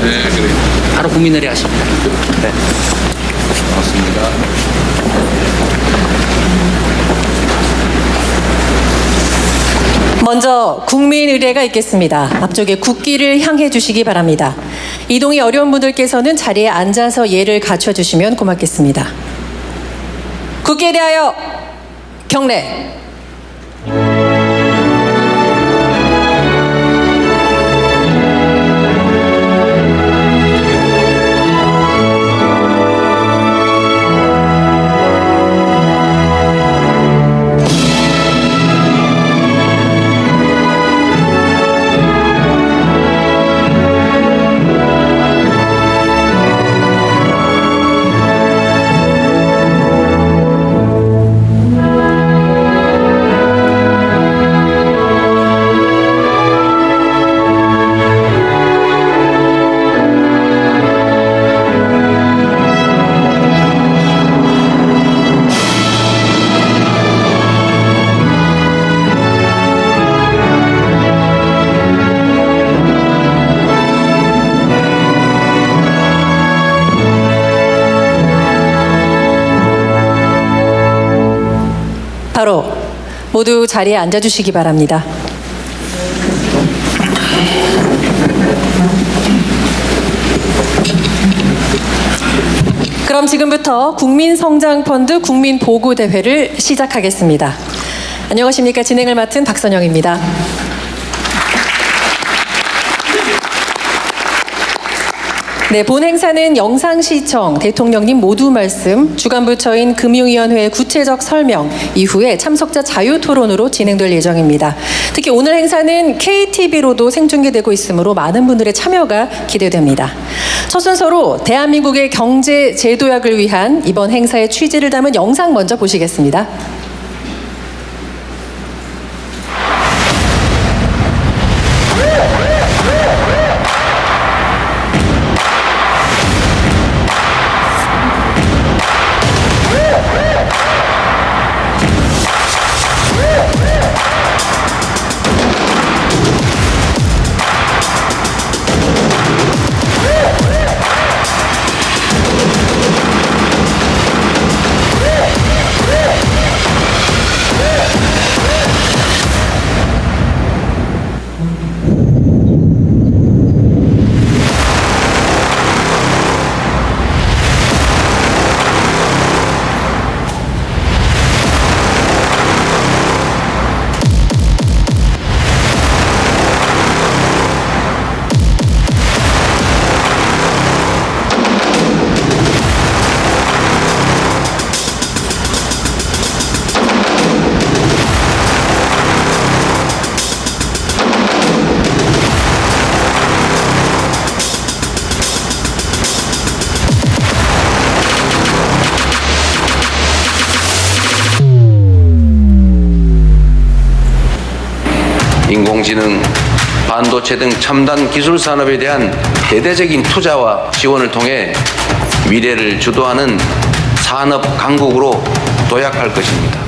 네, 그래요. 바로 국민의례 하십니다. 네. 고맙습니다. 먼저 국민의례가 있겠습니다. 앞쪽에 국기를 향해 주시기 바랍니다. 이동이 어려운 분들께서는 자리에 앉아서 예를 갖춰 주시면 고맙겠습니다. 국기에 대하여 경례. 바로 모두 자리에 앉아주시기 바랍니다. 그럼 지금부터 국민성장펀드 국민보고대회를 시작하겠습니다. 안녕하십니까. 진행을 맡은 박선영입니다. 네, 본 행사는 영상시청, 대통령님 모두 말씀, 주관부처인 금융위원회의 구체적 설명 이후에 참석자 자유토론으로 진행될 예정입니다. 특히 오늘 행사는 KTV로도 생중계되고 있으므로 많은 분들의 참여가 기대됩니다. 첫 순서로 대한민국의 경제 제도약을 위한 이번 행사의 취지를 담은 영상 먼저 보시겠습니다. 인공지능, 반도체 등 첨단 기술 산업에 대한 대대적인 투자와 지원을 통해 미래를 주도하는 산업 강국으로 도약할 것입니다.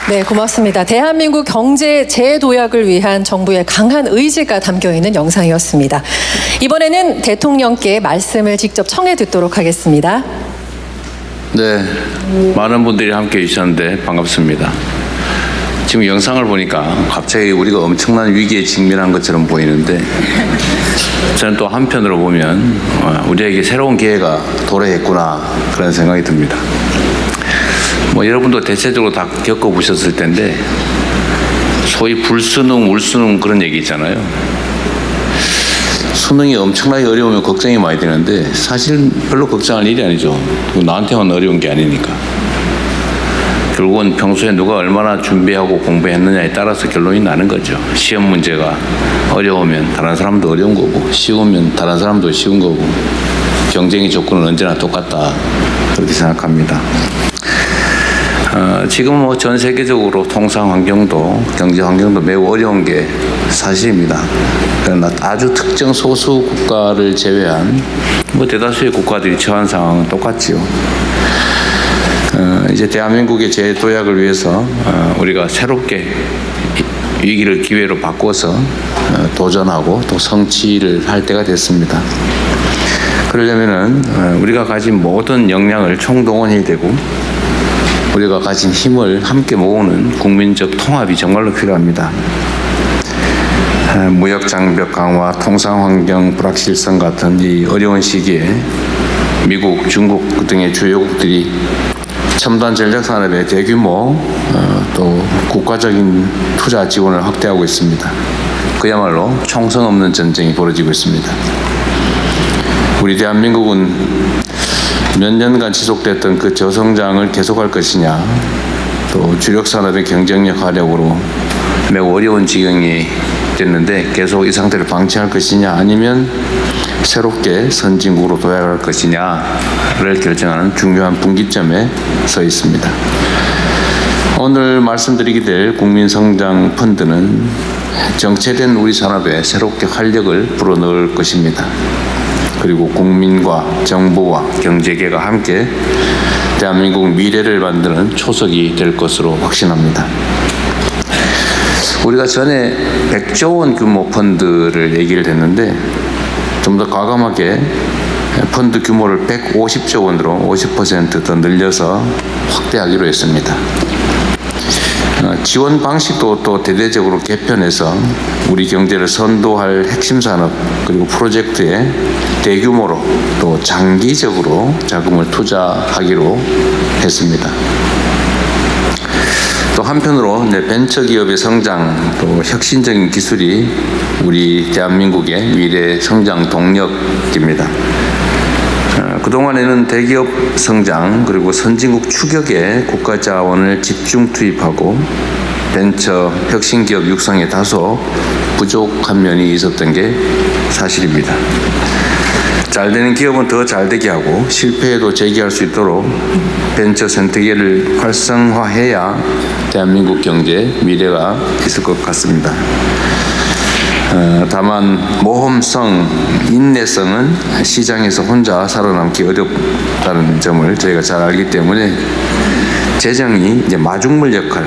네, 고맙습니다. 대한민국 경제 재도약을 위한 정부의 강한 의지가 담겨있는 영상이었습니다. 이번에는 대통령께 말씀을 직접 청해 듣도록 하겠습니다. 네, 많은 분들이 함께해 주셨는데 반갑습니다. 지금 영상을 보니까 갑자기 우리가 엄청난 위기에 직면한 것처럼 보이는데 저는 또 한편으로 보면 우리에게 새로운 기회가 도래했구나 그런 생각이 듭니다. 뭐 여러분도 대체적으로 다 겪어보셨을 텐데 소위 불수능, 울수능 그런 얘기 있잖아요. 수능이 엄청나게 어려우면 걱정이 많이 되는데 사실 별로 걱정할 일이 아니죠. 나한테만 어려운 게 아니니까. 결국은 평소에 누가 얼마나 준비하고 공부했느냐에 따라서 결론이 나는 거죠. 시험 문제가 어려우면 다른 사람도 어려운 거고 쉬우면 다른 사람도 쉬운 거고 경쟁의 조건은 언제나 똑같다 그렇게 생각합니다. 지금 뭐 전 세계적으로 통상 환경도 경제 환경도 매우 어려운 게 사실입니다. 그러나 아주 특정 소수 국가를 제외한 뭐 대다수의 국가들이 처한 상황은 똑같지요. 이제 대한민국의 재도약을 위해서 우리가 새롭게 위기를 기회로 바꿔서 도전하고 또 성취를 할 때가 됐습니다. 그러려면은 우리가 가진 모든 역량을 총동원해야 되고 우리가 가진 힘을 함께 모으는 국민적 통합이 정말로 필요합니다. 무역 장벽 강화, 통상 환경 불확실성 같은 이 어려운 시기에 미국, 중국 등의 주요국들이 첨단 전략 산업의 대규모 또 국가적인 투자 지원을 확대하고 있습니다. 그야말로 총성 없는 전쟁이 벌어지고 있습니다. 우리 대한민국은 몇 년간 지속됐던 그 저성장을 계속할 것이냐, 또 주력 산업의 경쟁력 하락으로 매우 어려운 지경이 됐는데 계속 이 상태를 방치할 것이냐, 아니면 새롭게 선진국으로 도약할 것이냐를 결정하는 중요한 분기점에 서 있습니다. 오늘 말씀드리게 될 국민성장 펀드는 정체된 우리 산업에 새롭게 활력을 불어넣을 것입니다. 그리고 국민과 정부와 경제계가 함께 대한민국 미래를 만드는 초석이 될 것으로 확신합니다. 우리가 전에 100조 원 규모 펀드를 얘기를 했는데 좀 더 과감하게 펀드 규모를 150조 원으로 50% 더 늘려서 확대하기로 했습니다. 지원 방식도 또 대대적으로 개편해서 우리 경제를 선도할 핵심 산업 그리고 프로젝트에 대규모로 또 장기적으로 자금을 투자하기로 했습니다. 또 한편으로 벤처기업의 성장, 또 혁신적인 기술이 우리 대한민국의 미래 성장 동력입니다. 그동안에는 대기업 성장 그리고 선진국 추격에 국가 자원을 집중 투입하고 벤처 혁신기업 육성에 다소 부족한 면이 있었던 게 사실입니다. 잘 되는 기업은 더 잘 되게 하고 실패해도 재기할 수 있도록 벤처 생태계를 활성화해야 대한민국 경제 미래가 있을 것 같습니다. 다만 모험성, 인내성은 시장에서 혼자 살아남기 어렵다는 점을 저희가 잘 알기 때문에 재정이 이제 마중물 역할,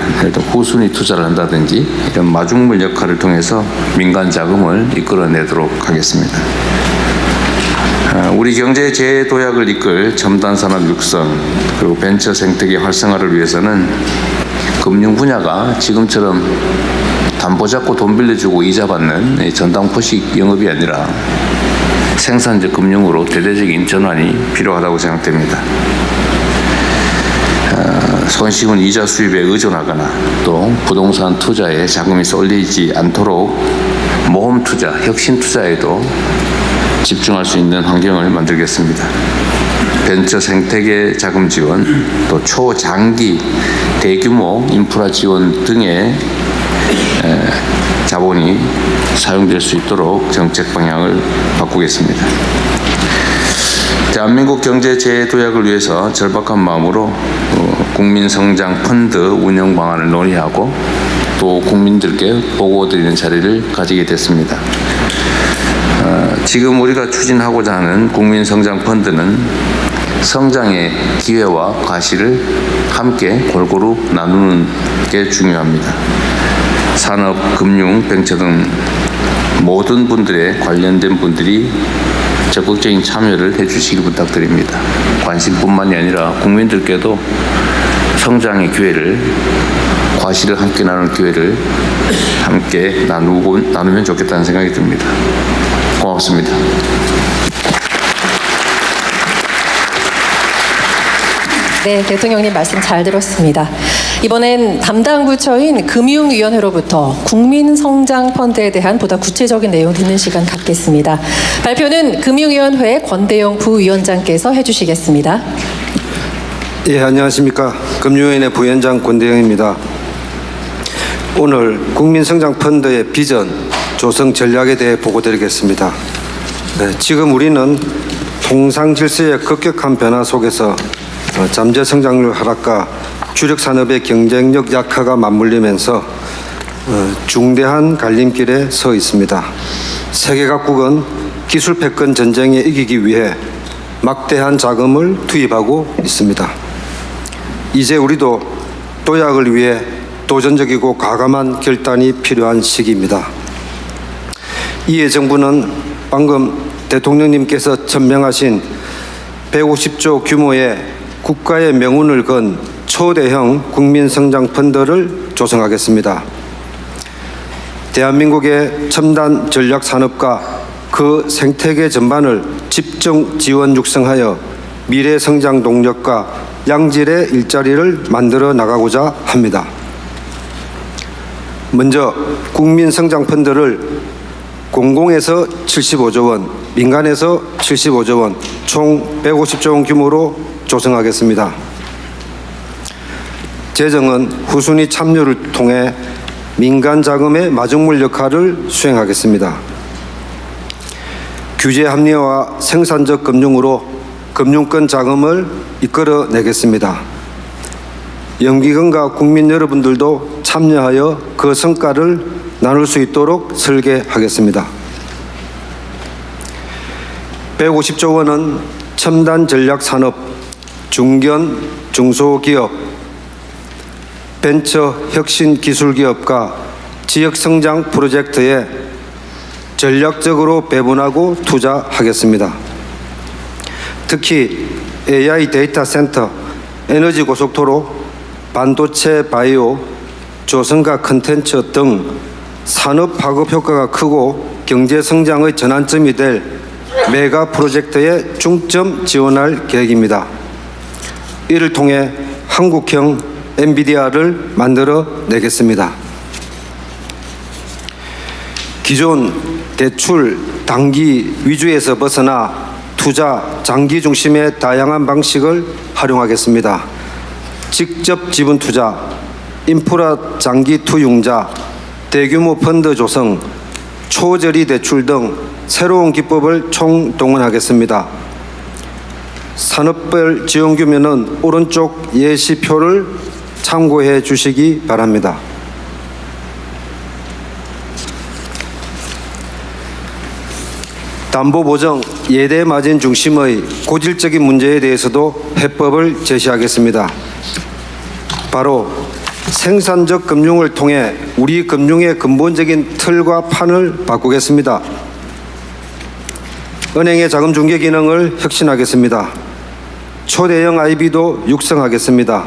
후순위 투자를 한다든지 이런 마중물 역할을 통해서 민간 자금을 이끌어내도록 하겠습니다. 우리 경제 재도약을 이끌 첨단 산업 육성 그리고 벤처 생태계 활성화를 위해서는 금융 분야가 지금처럼 담보 잡고 돈 빌려주고 이자 받는 전당포식 영업이 아니라 생산적 금융으로 대대적인 전환이 필요하다고 생각됩니다. 손쉬운 이자 수입에 의존하거나 또 부동산 투자에 자금이 쏠리지 않도록 모험 투자, 혁신 투자에도 집중할 수 있는 환경을 만들겠습니다. 벤처 생태계 자금 지원, 또 초장기 대규모 인프라 지원 등의 자본이 사용될 수 있도록 정책 방향을 바꾸겠습니다. 대한민국 경제 재도약을 위해서 절박한 마음으로 국민성장 펀드 운영 방안을 논의하고 또 국민들께 보고드리는 자리를 가지게 됐습니다. 지금 우리가 추진하고자 하는 국민성장 펀드는 성장의 기회와 과실을 함께 골고루 나누는 게 중요합니다. 산업, 금융, 벤처 등 모든 분들의 관련된 분들이 적극적인 참여를 해주시기 부탁드립니다. 관심뿐만이 아니라 국민들께도 성장의 기회를, 과실을 함께 나누는 기회를 함께 나누면 좋겠다는 생각이 듭니다. 고맙습니다. 네, 대통령님 말씀 잘 들었습니다. 이번엔 담당 부처인 금융위원회로부터 국민성장펀드에 대한 보다 구체적인 내용 듣는 시간 갖겠습니다. 발표는 금융위원회 권대영 부위원장께서 해주시겠습니다. 예, 안녕하십니까. 금융위원회 부위원장 권대영입니다. 오늘 국민성장펀드의 비전, 조성 전략에 대해 보고드리겠습니다. 네, 지금 우리는 통상질서의 급격한 변화 속에서 잠재 성장률 하락과 주력 산업의 경쟁력 약화가 맞물리면서 중대한 갈림길에 서 있습니다. 세계 각국은 기술 패권 전쟁에 이기기 위해 막대한 자금을 투입하고 있습니다. 이제 우리도 도약을 위해 도전적이고 과감한 결단이 필요한 시기입니다. 이에 정부는 방금 대통령님께서 천명하신 150조 규모의 국가의 명운을 건 초대형 국민성장펀드를 조성하겠습니다. 대한민국의 첨단 전략산업과 그 생태계 전반을 집중 지원 육성하여 미래 성장 동력과 양질의 일자리를 만들어 나가고자 합니다. 먼저 국민성장펀드를 공공에서 75조 원, 민간에서 75조 원, 총 150조 원 규모로 조성하겠습니다. 재정은 후순위 참여를 통해 민간 자금의 마중물 역할을 수행하겠습니다. 규제 합리화와 생산적 금융으로 금융권 자금을 이끌어내겠습니다. 연기금과 국민 여러분들도 참여하여 그 성과를 나눌 수 있도록 설계하겠습니다. 150조 원은 첨단 전략 산업, 중견, 중소기업, 벤처 혁신 기술 기업과 지역 성장 프로젝트에 전략적으로 배분하고 투자하겠습니다. 특히 AI 데이터 센터, 에너지 고속도로, 반도체 바이오, 조선가 컨텐츠 등 산업 파급 효과가 크고 경제 성장의 전환점이 될 메가 프로젝트에 중점 지원할 계획입니다. 이를 통해 한국형 엔비디아를 만들어 내겠습니다. 기존 대출 단기 위주에서 벗어나 투자 장기 중심의 다양한 방식을 활용하겠습니다. 직접 지분 투자, 인프라 장기 투융자, 대규모 펀드 조성, 초저리 대출 등 새로운 기법을 총동원하겠습니다. 산업별 지원 규모는 오른쪽 예시표를 참고해 주시기 바랍니다. 담보보정, 예대마진 중심의 고질적인 문제에 대해서도 해법을 제시하겠습니다. 바로 생산적 금융을 통해 우리 금융의 근본적인 틀과 판을 바꾸겠습니다. 은행의 자금 중개 기능을 혁신하겠습니다. 초대형 IB도 육성하겠습니다.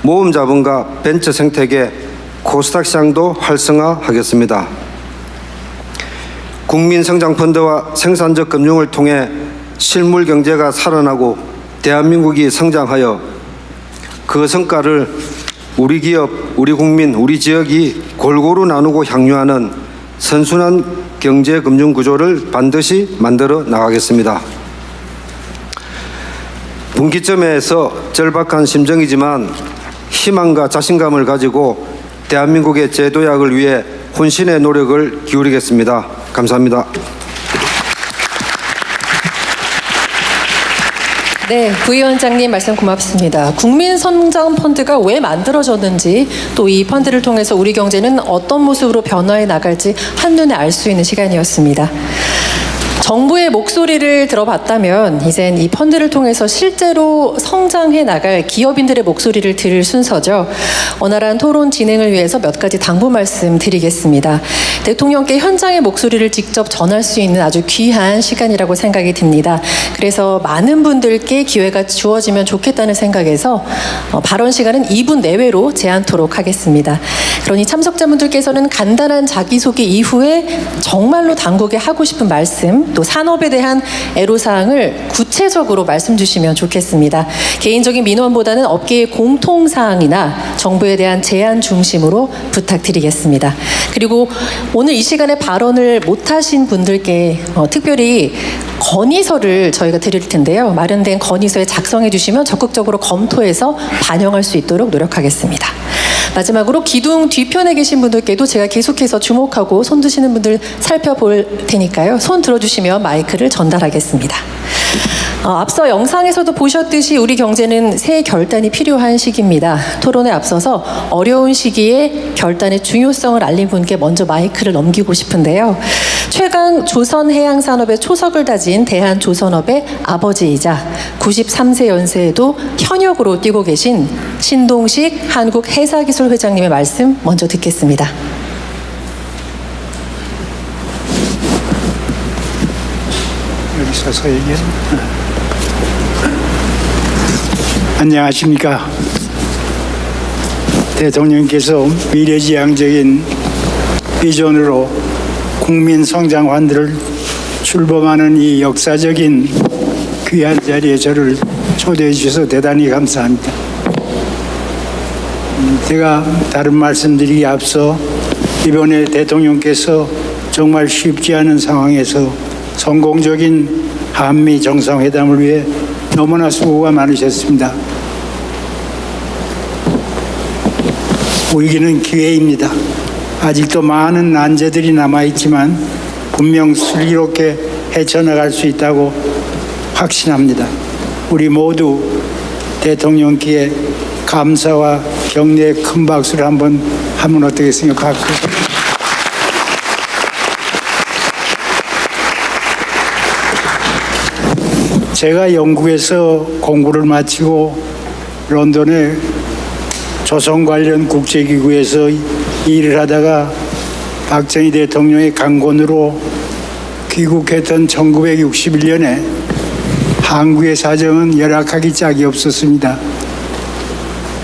모금 자본과 벤처 생태계, 코스닥 시장도 활성화하겠습니다. 국민성장펀드와 생산적 금융을 통해 실물 경제가 살아나고 대한민국이 성장하여 그 성과를 우리 기업, 우리 국민, 우리 지역이 골고루 나누고 향유하는 선순환 경제 금융 구조를 반드시 만들어 나가겠습니다. 분기점에서 절박한 심정이지만 희망과 자신감을 가지고 대한민국의 재도약을 위해 혼신의 노력을 기울이겠습니다. 감사합니다. 네, 부위원장님 말씀 고맙습니다. 국민성장펀드가 왜 만들어졌는지 또 이 펀드를 통해서 우리 경제는 어떤 모습으로 변화해 나갈지 한눈에 알 수 있는 시간이었습니다. 정부의 목소리를 들어봤다면 이젠 이 펀드를 통해서 실제로 성장해 나갈 기업인들의 목소리를 들을 순서죠. 원활한 토론 진행을 위해서 몇 가지 당부 말씀 드리겠습니다. 대통령께 현장의 목소리를 직접 전할 수 있는 아주 귀한 시간이라고 생각이 듭니다. 그래서 많은 분들께 기회가 주어지면 좋겠다는 생각에서 발언 시간은 2분 내외로 제한토록 하겠습니다. 그러니 참석자분들께서는 간단한 자기소개 이후에 정말로 당국에 하고 싶은 말씀, 또 산업에 대한 애로사항을 구체적으로 말씀 주시면 좋겠습니다. 개인적인 민원보다는 업계의 공통사항이나 정부에 대한 제안 중심으로 부탁드리겠습니다. 그리고 오늘 이 시간에 발언을 못하신 분들께 특별히 건의서를 저희가 드릴 텐데요. 마련된 건의서에 작성해 주시면 적극적으로 검토해서 반영할 수 있도록 노력하겠습니다. 마지막으로 기둥 뒤편에 계신 분들께도 제가 계속해서 주목하고 손 드시는 분들 살펴볼 테니까요. 손 들어주시면 마이크를 전달하겠습니다. 앞서 영상에서도 보셨듯이 우리 경제는 새 결단이 필요한 시기입니다. 토론에 앞서서 어려운 시기에 결단의 중요성을 알린 분께 먼저 마이크를 넘기고 싶은데요. 최강 조선해양산업의 초석을 다진 대한조선업의 아버지이자 93세 연세에도 현역으로 뛰고 계신 신동식 한국해사기술회장님의 말씀 먼저 듣겠습니다. 여기 서서 얘기해. 안녕하십니까. 대통령께서 미래지향적인 비전으로 국민 성장환들을 출범하는 이 역사적인 귀한 자리에 저를 초대해 주셔서 대단히 감사합니다. 제가 다른 말씀드리기 앞서 이번에 대통령께서 정말 쉽지 않은 상황에서 성공적인 한미 정상회담을 위해 너무나 수고가 많으셨습니다. 우리에게는 기회입니다. 아직도 많은 난제들이 남아있지만 분명 슬기롭게 헤쳐나갈 수 있다고 확신합니다. 우리 모두 대통령께 감사와 격려의 큰 박수를 한번 하면 어떻겠습니까? 제가 영국에서 공부를 마치고 런던에 조선 관련 국제기구에서 일을 하다가 박정희 대통령의 강권으로 귀국했던 1961년에 한국의 사정은 열악하기 짝이 없었습니다.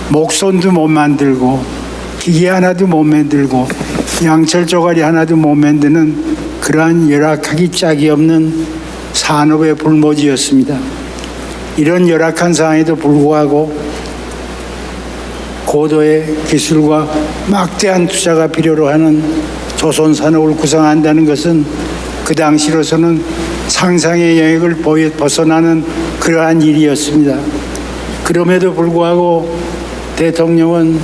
목선도 못 만들고 기계 하나도 못 만들고 양철 조가리 하나도 못 만드는 그러한 열악하기 짝이 없는 산업의 불모지였습니다. 이런 열악한 상황에도 불구하고 고도의 기술과 막대한 투자가 필요로 하는 조선 산업을 구성한다는 것은 그 당시로서는 상상의 영역을 벗어나는 그러한 일이었습니다. 그럼에도 불구하고 대통령은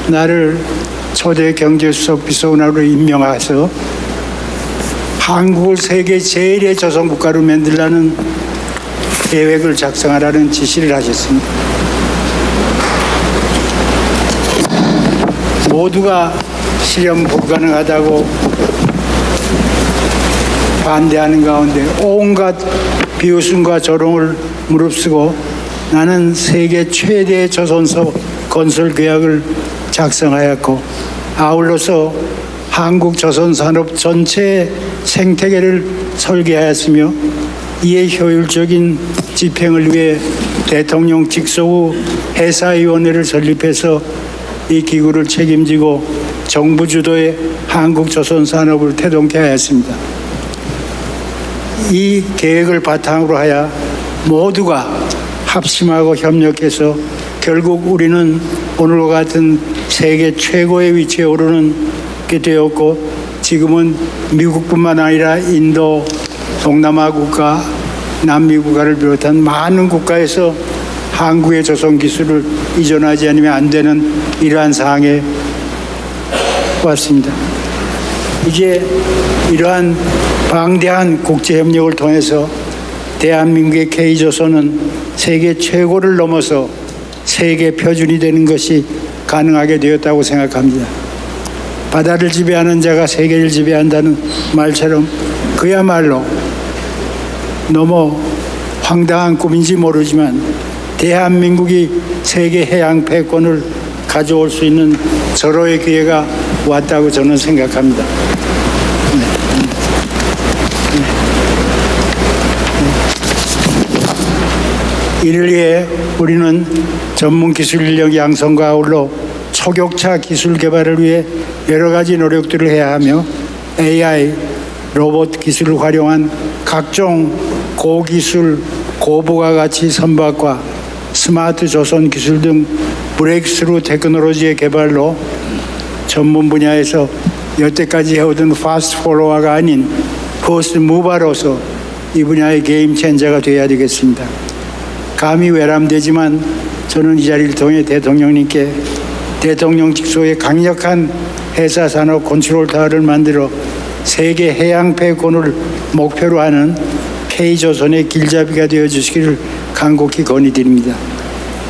나를 초대 경제수석 비서관으로 임명해서 한국을 세계 제1의 조선국가로 만들라는 계획을 작성하라는 지시를 하셨습니다. 모두가 실현 불가능하다고 반대하는 가운데 온갖 비웃음과 조롱을 무릅쓰고 나는 세계 최대의 조선소 건설 계약을 작성하였고 아울러서 한국 조선산업 전체의 생태계를 설계하였으며 이에 효율적인 집행을 위해 대통령 직속 해사위원회를 설립해서 이 기구를 책임지고 정부 주도의 한국 조선산업을 태동케 하였습니다. 이 계획을 바탕으로 하여 모두가 합심하고 협력해서 결국 우리는 오늘과 같은 세계 최고의 위치에 오르게 되었고 지금은 미국뿐만 아니라 인도, 동남아 국가, 남미 국가를 비롯한 많은 국가에서 한국의 조선 기술을 이전하지 않으면 안 되는 이러한 상황에 왔습니다. 이제 이러한 방대한 국제협력을 통해서 대한민국의 K조선은 세계 최고를 넘어서 세계 표준이 되는 것이 가능하게 되었다고 생각합니다. 바다를 지배하는 자가 세계를 지배한다는 말처럼 그야말로 너무 황당한 꿈인지 모르지만 대한민국이 세계 해양 패권을 가져올 수 있는 절호의 기회가 왔다고 저는 생각합니다. 이를 위해 우리는 전문 기술 인력 양성과 아울러 초격차 기술 개발을 위해 여러 가지 노력들을 해야 하며 AI, 로봇 기술을 활용한 각종 고기술, 고부가가치 선박과 스마트 조선 기술 등 브레이크스루 테크놀로지의 개발로 전문 분야에서 여태까지 해오던 파스트 폴로워가 아닌 퍼스트 무버로서 이 분야의 게임 체인저가 되어야 되겠습니다. 감히 외람되지만 저는 이 자리를 통해 대통령님께 대통령 직속의 강력한 해사 산업 컨트롤 타워를 만들어 세계 해양 패권을 목표로 하는 K조선의 길잡이가 되어 주시기를 간곡히 건의드립니다.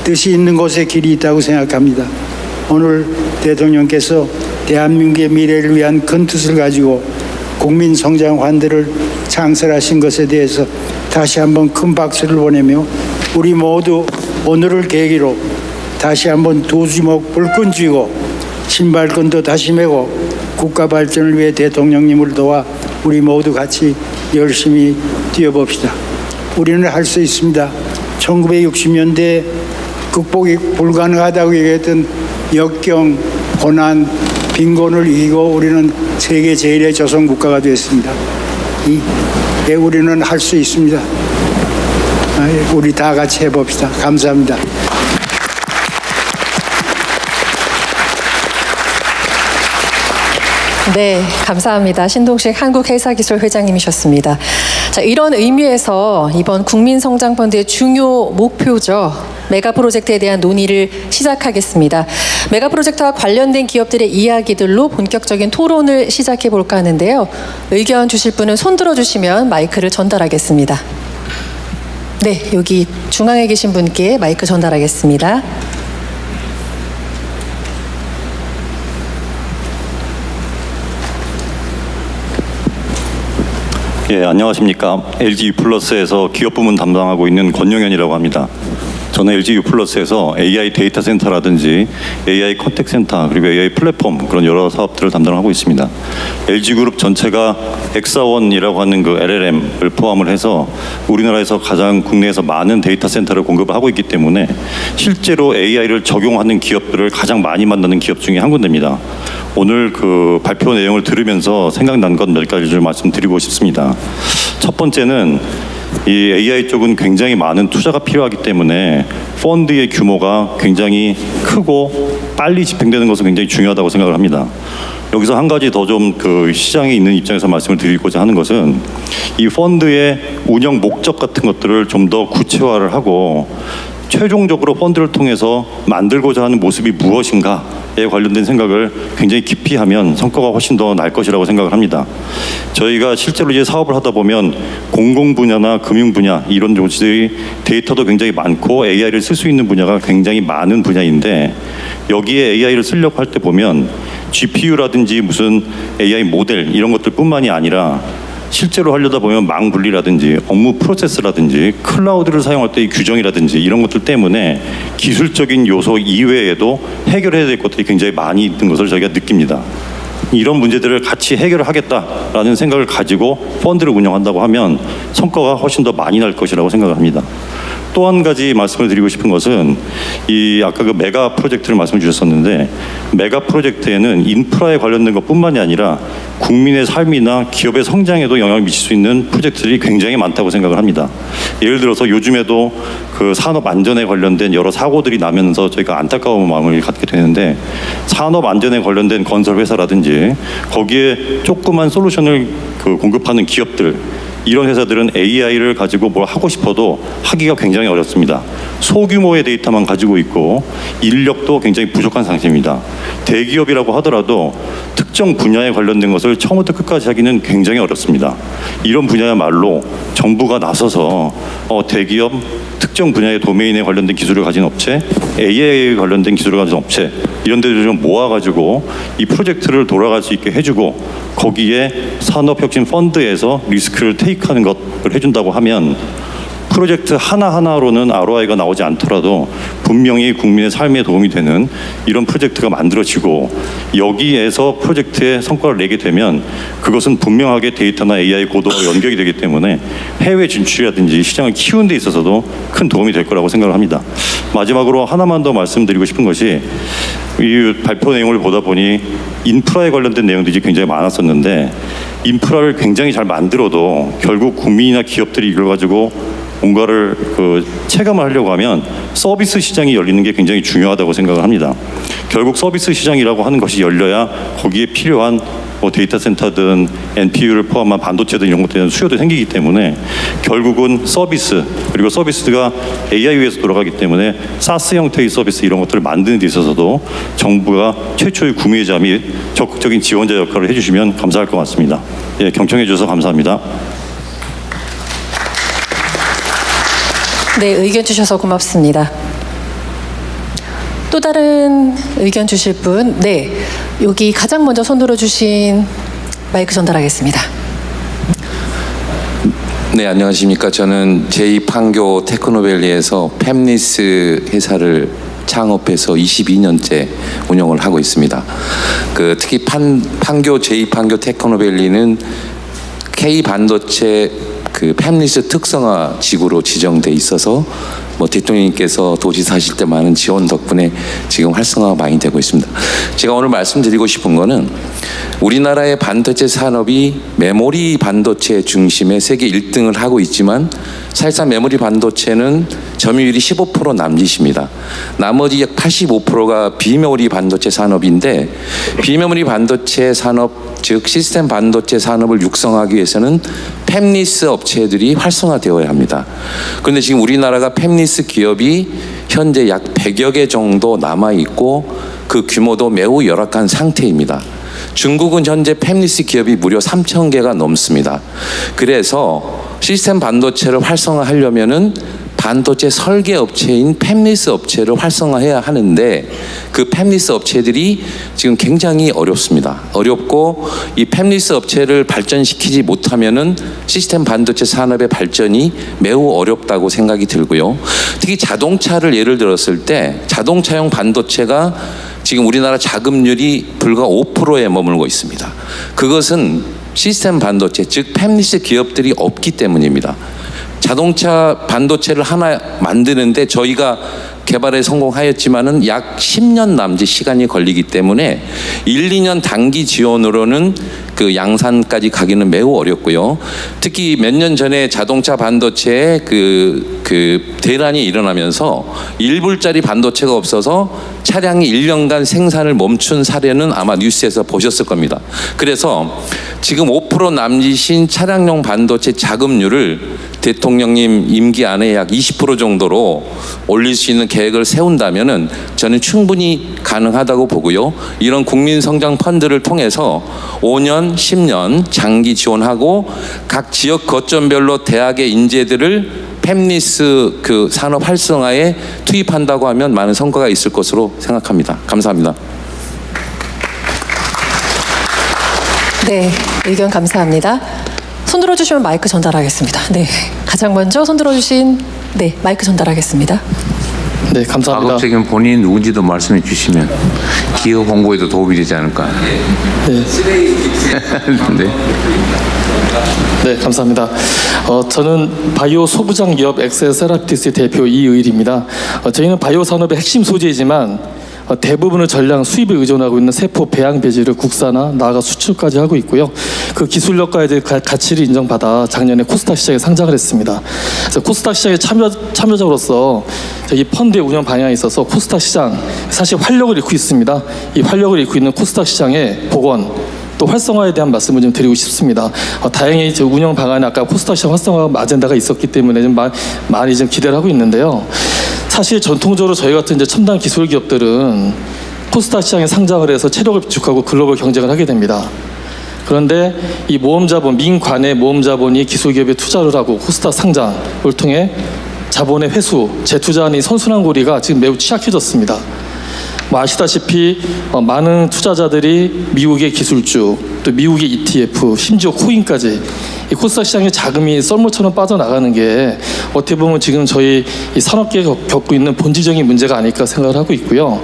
뜻이 있는 곳에 길이 있다고 생각합니다. 오늘 대통령께서 대한민국의 미래를 위한 큰 뜻을 가지고 국민 성장 환대를 창설하신 것에 대해서 다시 한번 큰 박수를 보내며 우리 모두 오늘을 계기로 다시 한번 두 주먹 불끈 쥐고 신발끈도 다시 메고 국가 발전을 위해 대통령님을 도와 우리 모두 같이 열심히 뛰어봅시다. 우리는 할 수 있습니다. 1960년대 극복이 불가능하다고 얘기했던 역경, 고난, 빈곤을 이기고 우리는 세계 제1의 조선 국가가 되었습니다. 우리는 할 수 있습니다. 우리 다 같이 해봅시다. 감사합니다. 네, 감사합니다. 신동식 한국회사기술회장님이셨습니다. 자, 이런 의미에서 이번 국민성장펀드의 중요 목표죠. 메가 프로젝트에 대한 논의를 시작하겠습니다. 메가 프로젝트와 관련된 기업들의 이야기들로 본격적인 토론을 시작해 볼까 하는데요. 의견 주실 분은 손 들어주시면 마이크를 전달하겠습니다. 네, 여기 중앙에 계신 분께 마이크 전달하겠습니다. 예, 안녕하십니까. LG U+에서 기업 부문 담당하고 있는 권용현이라고 합니다. 저는 LG U+에서 AI 데이터 센터라든지 AI 컨택 센터 그리고 AI 플랫폼 그런 여러 사업들을 담당하고 있습니다. LG그룹 전체가 엑사원이라고 하는 그 LLM을 포함을 해서 우리나라에서 가장 국내에서 많은 데이터 센터를 공급을 하고 있기 때문에 실제로 AI를 적용하는 기업들을 가장 많이 만나는 기업 중에 한 군데입니다. 오늘 그 발표 내용을 들으면서 생각난 것 몇 가지 좀 말씀드리고 싶습니다. 첫 번째는 이 AI 쪽은 굉장히 많은 투자가 필요하기 때문에 펀드의 규모가 굉장히 크고 빨리 집행되는 것은 굉장히 중요하다고 생각을 합니다. 여기서 한 가지 더 좀 그 시장에 있는 입장에서 말씀을 드리고자 하는 것은 이 펀드의 운영 목적 같은 것들을 좀 더 구체화를 하고 최종적으로 펀드를 통해서 만들고자 하는 모습이 무엇인가에 관련된 생각을 굉장히 깊이 하면 성과가 훨씬 더 날 것이라고 생각을 합니다. 저희가 실제로 이제 사업을 하다 보면 공공 분야나 금융 분야 이런 조직들이 데이터도 굉장히 많고 AI를 쓸 수 있는 분야가 굉장히 많은 분야인데 여기에 AI를 쓰려고 할 때 보면 GPU라든지 무슨 AI 모델 이런 것들뿐만이 아니라 실제로 하려다 보면 망분리라든지 업무 프로세스라든지 클라우드를 사용할 때의 규정이라든지 이런 것들 때문에 기술적인 요소 이외에도 해결해야 될 것들이 굉장히 많이 있는 것을 저희가 느낍니다. 이런 문제들을 같이 해결을 하겠다라는 생각을 가지고 펀드를 운영한다고 하면 성과가 훨씬 더 많이 날 것이라고 생각을 합니다. 또 한 가지 말씀을 드리고 싶은 것은 이 아까 그 메가 프로젝트를 말씀 주셨었는데 메가 프로젝트에는 인프라에 관련된 것뿐만이 아니라 국민의 삶이나 기업의 성장에도 영향을 미칠 수 있는 프로젝트들이 굉장히 많다고 생각을 합니다. 예를 들어서 요즘에도 그 산업 안전에 관련된 여러 사고들이 나면서 저희가 안타까운 마음을 갖게 되는데 산업 안전에 관련된 건설 회사라든지 거기에 조그만 솔루션을 그 공급하는 기업들 이런 회사들은 AI를 가지고 뭘 하고 싶어도 하기가 굉장히 어렵습니다. 소규모의 데이터만 가지고 있고 인력도 굉장히 부족한 상태입니다. 대기업이라고 하더라도 특정 분야에 관련된 것을 처음부터 끝까지 하기는 굉장히 어렵습니다. 이런 분야야말로 정부가 나서서 대기업 특정 분야의 도메인에 관련된 기술을 가진 업체, AI에 관련된 기술을 가진 업체 이런 데를 좀 모아가지고 이 프로젝트를 돌아갈 수 있게 해주고 거기에 산업혁신 펀드에서 리스크를 테이크하는 것을 해준다고 하면 프로젝트 하나하나로는 ROI가 나오지 않더라도 분명히 국민의 삶에 도움이 되는 이런 프로젝트가 만들어지고 여기에서 프로젝트의 성과를 내게 되면 그것은 분명하게 데이터나 AI 고도와 연결이 되기 때문에 해외 진출이라든지 시장을 키우는 데 있어서도 큰 도움이 될 거라고 생각을 합니다. 마지막으로 하나만 더 말씀드리고 싶은 것이 이 발표 내용을 보다 보니 인프라에 관련된 내용들이 굉장히 많았었는데 인프라를 굉장히 잘 만들어도 결국 국민이나 기업들이 이걸 가지고 뭔가를 체감을 하려고 하면 서비스 시장이 열리는 게 굉장히 중요하다고 생각을 합니다. 결국 서비스 시장이라고 하는 것이 열려야 거기에 필요한 데이터 센터든 NPU를 포함한 반도체든 이런 것들에 대한 수요도 생기기 때문에 결국은 서비스, 그리고 서비스가 AI 위에서 돌아가기 때문에 사스 형태의 서비스 이런 것들을 만드는 데 있어서도 정부가 최초의 구매자 및 적극적인 지원자 역할을 해주시면 감사할 것 같습니다. 예, 경청해 주셔서 감사합니다. 네, 의견 주셔서 고맙습니다. 또 다른 의견 주실 분, 네, 여기 가장 먼저 손 들어주신 마이크 전달하겠습니다. 네, 안녕하십니까. 저는 제2판교 테크노밸리에서 팹리스 회사를 창업해서 22년째 운영을 하고 있습니다. 특히 판교 제2판교 테크노밸리는 K 반도체 팹리스 특성화 지구로 지정돼 있어서 대통령님께서 도지사 하실 때 많은 지원 덕분에 지금 활성화가 많이 되고 있습니다. 제가 오늘 말씀드리고 싶은 거는 우리나라의 반도체 산업이 메모리 반도체 중심의 세계 1등을 하고 있지만 사실상 메모리 반도체는 점유율이 15% 남짓입니다. 나머지 약 85%가 비메모리 반도체 산업인데 비메모리 반도체 산업, 즉 시스템 반도체 산업을 육성하기 위해서는 팹리스 업체들이 활성화되어야 합니다. 그런데 지금 우리나라가 팹리스 기업이 현재 약 100여 개 정도 남아있고 그 규모도 매우 열악한 상태입니다. 중국은 현재 팹리스 기업이 무려 3,000개가 넘습니다. 그래서 시스템 반도체를 활성화하려면은 반도체 설계 업체인 팹리스 업체를 활성화해야 하는데 그 팹리스 업체들이 지금 굉장히 어렵습니다. 어렵고 이 팹리스 업체를 발전시키지 못하면은 시스템 반도체 산업의 발전이 매우 어렵다고 생각이 들고요. 특히 자동차를 예를 들었을 때 자동차용 반도체가 지금 우리나라 자금률이 불과 5%에 머물고 있습니다. 그것은 시스템 반도체, 즉 팹리스 기업들이 없기 때문입니다. 자동차 반도체를 하나 만드는데 저희가 개발에 성공하였지만은 약 10년 남짓 시간이 걸리기 때문에 1, 2년 단기 지원으로는 그 양산까지 가기는 매우 어렵고요. 특히 몇 년 전에 자동차 반도체에 대란이 일어나면서 1불짜리 반도체가 없어서 차량이 1년간 생산을 멈춘 사례는 아마 뉴스에서 보셨을 겁니다. 그래서 지금 5% 남짓인 차량용 반도체 자금률을 대통령님 임기 안에 약 20% 정도로 올릴 수 있는 계획을 세운다면은 저는 충분히 가능하다고 보고요. 이런 국민성장 펀드를 통해서 5년, 10년 장기 지원하고 각 지역 거점별로 대학의 인재들을 팹리스 산업 활성화에 투입한다고 하면 많은 성과가 있을 것으로 생각합니다. 감사합니다. 네, 의견 감사합니다. 손 들어주시면 마이크 전달하겠습니다. 네, 가장 먼저 손 들어주신 마이크 전달하겠습니다. 네, 감사합니다. 가급적이면 본인이 누군지도 말씀해 주시면 기업 홍보에도 도움이 되지 않을까. 네. 네. 네, 감사합니다. 저는 바이오 소부장 기업 엑셀세라피티스의 대표 이의일입니다. 저희는 바이오 산업의 핵심 소재이지만 대부분의 전량 수입에 의존하고 있는 세포 배양 배지를 국산화, 나아가 수출까지 하고 있고요. 그 기술력과의 가치를 인정받아 작년에 코스닥 시장에 상장을 했습니다. 그래서 코스닥 시장의 참여자로서 이 펀드의 운영 방향에 있어서 코스닥 시장 사실 활력을 잃고 있습니다. 이 활력을 잃고 있는 코스닥 시장의 복원 또 활성화에 대한 말씀을 좀 드리고 싶습니다. 다행히 저 운영 방안에 아까 코스닥 시장 활성화 아젠다가 있었기 때문에 좀 많이 좀 기대를 하고 있는데요. 사실 전통적으로 저희 같은 이제 첨단 기술 기업들은 코스닥 시장에 상장을 해서 체력을 비축하고 글로벌 경쟁을 하게 됩니다. 그런데 이 모험자본, 민관의 모험자본이 기술기업에 투자를 하고 코스닥 상장을 통해 자본의 회수, 재투자하는 이 선순환 고리가 지금 매우 취약해졌습니다. 뭐 아시다시피 많은 투자자들이 미국의 기술주, 또 미국의 ETF, 심지어 코인까지 이 코스닥 시장의 자금이 썰물처럼 빠져나가는 게 어떻게 보면 지금 저희 이 산업계가 겪고 있는 본질적인 문제가 아닐까 생각을 하고 있고요.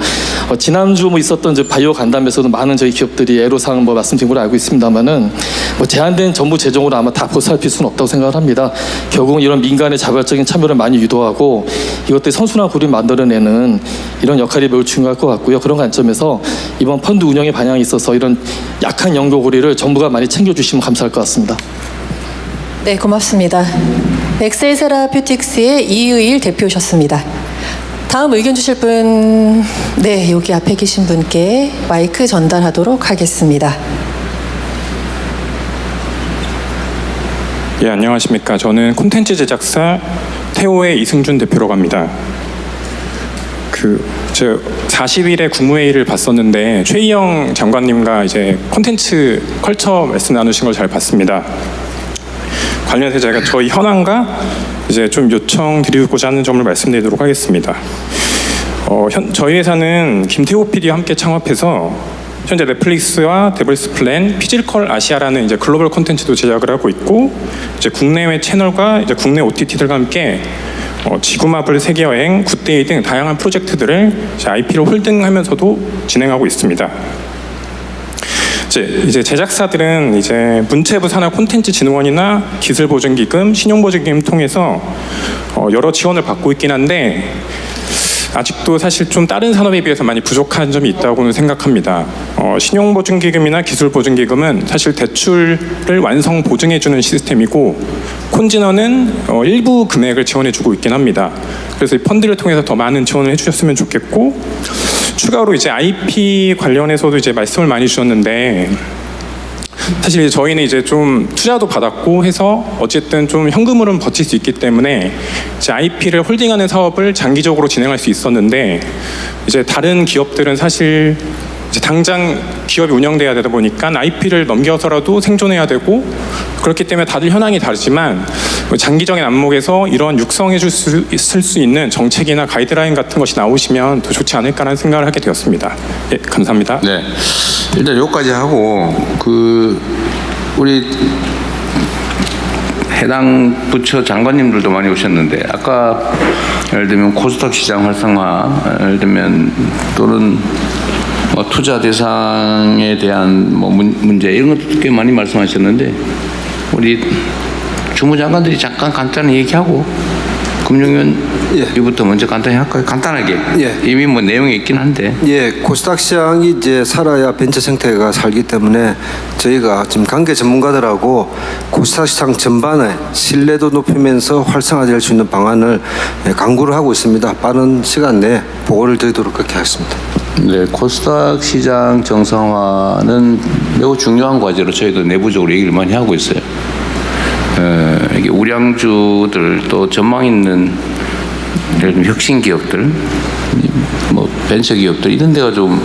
지난주 뭐 있었던 이제 바이오 간담회에서도 많은 저희 기업들이 애로사항 뭐 말씀드린 걸로 알고 있습니다만은 뭐 제한된 정부 재정으로 아마 다 보살필 수는 없다고 생각을 합니다. 결국은 이런 민간의 자발적인 참여를 많이 유도하고 이것들이 선순환 구조를 만들어내는 이런 역할이 매우 중요할 것 같고요. 그런 관점에서 이번 펀드 운영의 방향에 있어서 이런 약한 연결고리를 정부가 많이 챙겨주시면 감사할 것 같습니다. 네, 고맙습니다. 엑셀 세라퓨틱스의 이의일 대표셨습니다. 다음 의견 주실 분, 네, 여기 앞에 계신 분께 마이크 전달하도록 하겠습니다. 예, 안녕하십니까. 저는 콘텐츠 제작사 태호의 이승준 대표라고 합니다. 저 40일에 국무회의를 봤었는데 최희영 장관님과 이제 콘텐츠 컬처 말씀 나누신 걸 잘 봤습니다. 관련해서 제가 저희 현안과 이제 좀 요청드리고자 하는 점을 말씀드리도록 하겠습니다. 저희 회사는 김태호 PD와 함께 창업해서 현재 넷플릭스와 데블스 플랜, 피질컬 아시아라는 이제 글로벌 콘텐츠도 제작을 하고 있고, 이제 국내외 채널과 이제 국내 OTT들과 함께 지구마블 세계여행, 굿데이 등 다양한 프로젝트들을 IP로 홀딩하면서도 진행하고 있습니다. 이제 제작사들은 이제 문체부 산하 콘텐츠진흥원이나 기술보증기금, 신용보증기금 통해서 여러 지원을 받고 있긴 한데 아직도 사실 좀 다른 산업에 비해서 많이 부족한 점이 있다고는 생각합니다. 신용보증기금이나 기술보증기금은 사실 대출을 완성 보증해주는 시스템이고 콘진원은 일부 금액을 지원해주고 있긴 합니다. 그래서 이 펀드를 통해서 더 많은 지원을 해주셨으면 좋겠고, 추가로 이제 IP 관련해서도 이제 말씀을 많이 주셨는데 사실 저희는 이제 좀 투자도 받았고 해서 어쨌든 좀 현금으로는 버틸 수 있기 때문에 이제 IP를 홀딩하는 사업을 장기적으로 진행할 수 있었는데, 이제 다른 기업들은 사실 이제 당장 기업이 운영돼야 되다 보니까 IP를 넘겨서라도 생존해야 되고, 그렇기 때문에 다들 현황이 다르지만 장기적인 안목에서 이런 육성해 줄 수 있을 수 있는 정책이나 가이드라인 같은 것이 나오시면 더 좋지 않을까라는 생각을 하게 되었습니다. 예, 감사합니다. 네, 일단 여기까지 하고 우리 해당 부처 장관님들도 많이 오셨는데, 아까 예를 들면 코스닥 시장 활성화, 예를 들면 또는 투자 대상에 대한 문제 이런 것도 꽤 많이 말씀하셨는데, 우리 주무장관들이 잠깐 간단히 얘기하고 금융위원회부터 먼저 간단히 할까요? 간단하게. 예. 이미 뭐 내용이 있긴 한데. 예, 코스닥 시장이 이제 살아야 벤처 생태가 살기 때문에 저희가 지금 관계 전문가들하고 코스닥 시장 전반에 신뢰도 높이면서 활성화될 수 있는 방안을 강구를 하고 있습니다. 빠른 시간 내에 보고를 드리도록 그렇게 하겠습니다. 네, 코스닥 시장 정상화는 매우 중요한 과제로 저희도 내부적으로 얘기를 많이 하고 있어요. 이게 우량주들 또 전망 있는 예를 들면 혁신 기업들, 뭐 벤처 기업들 이런 데가 좀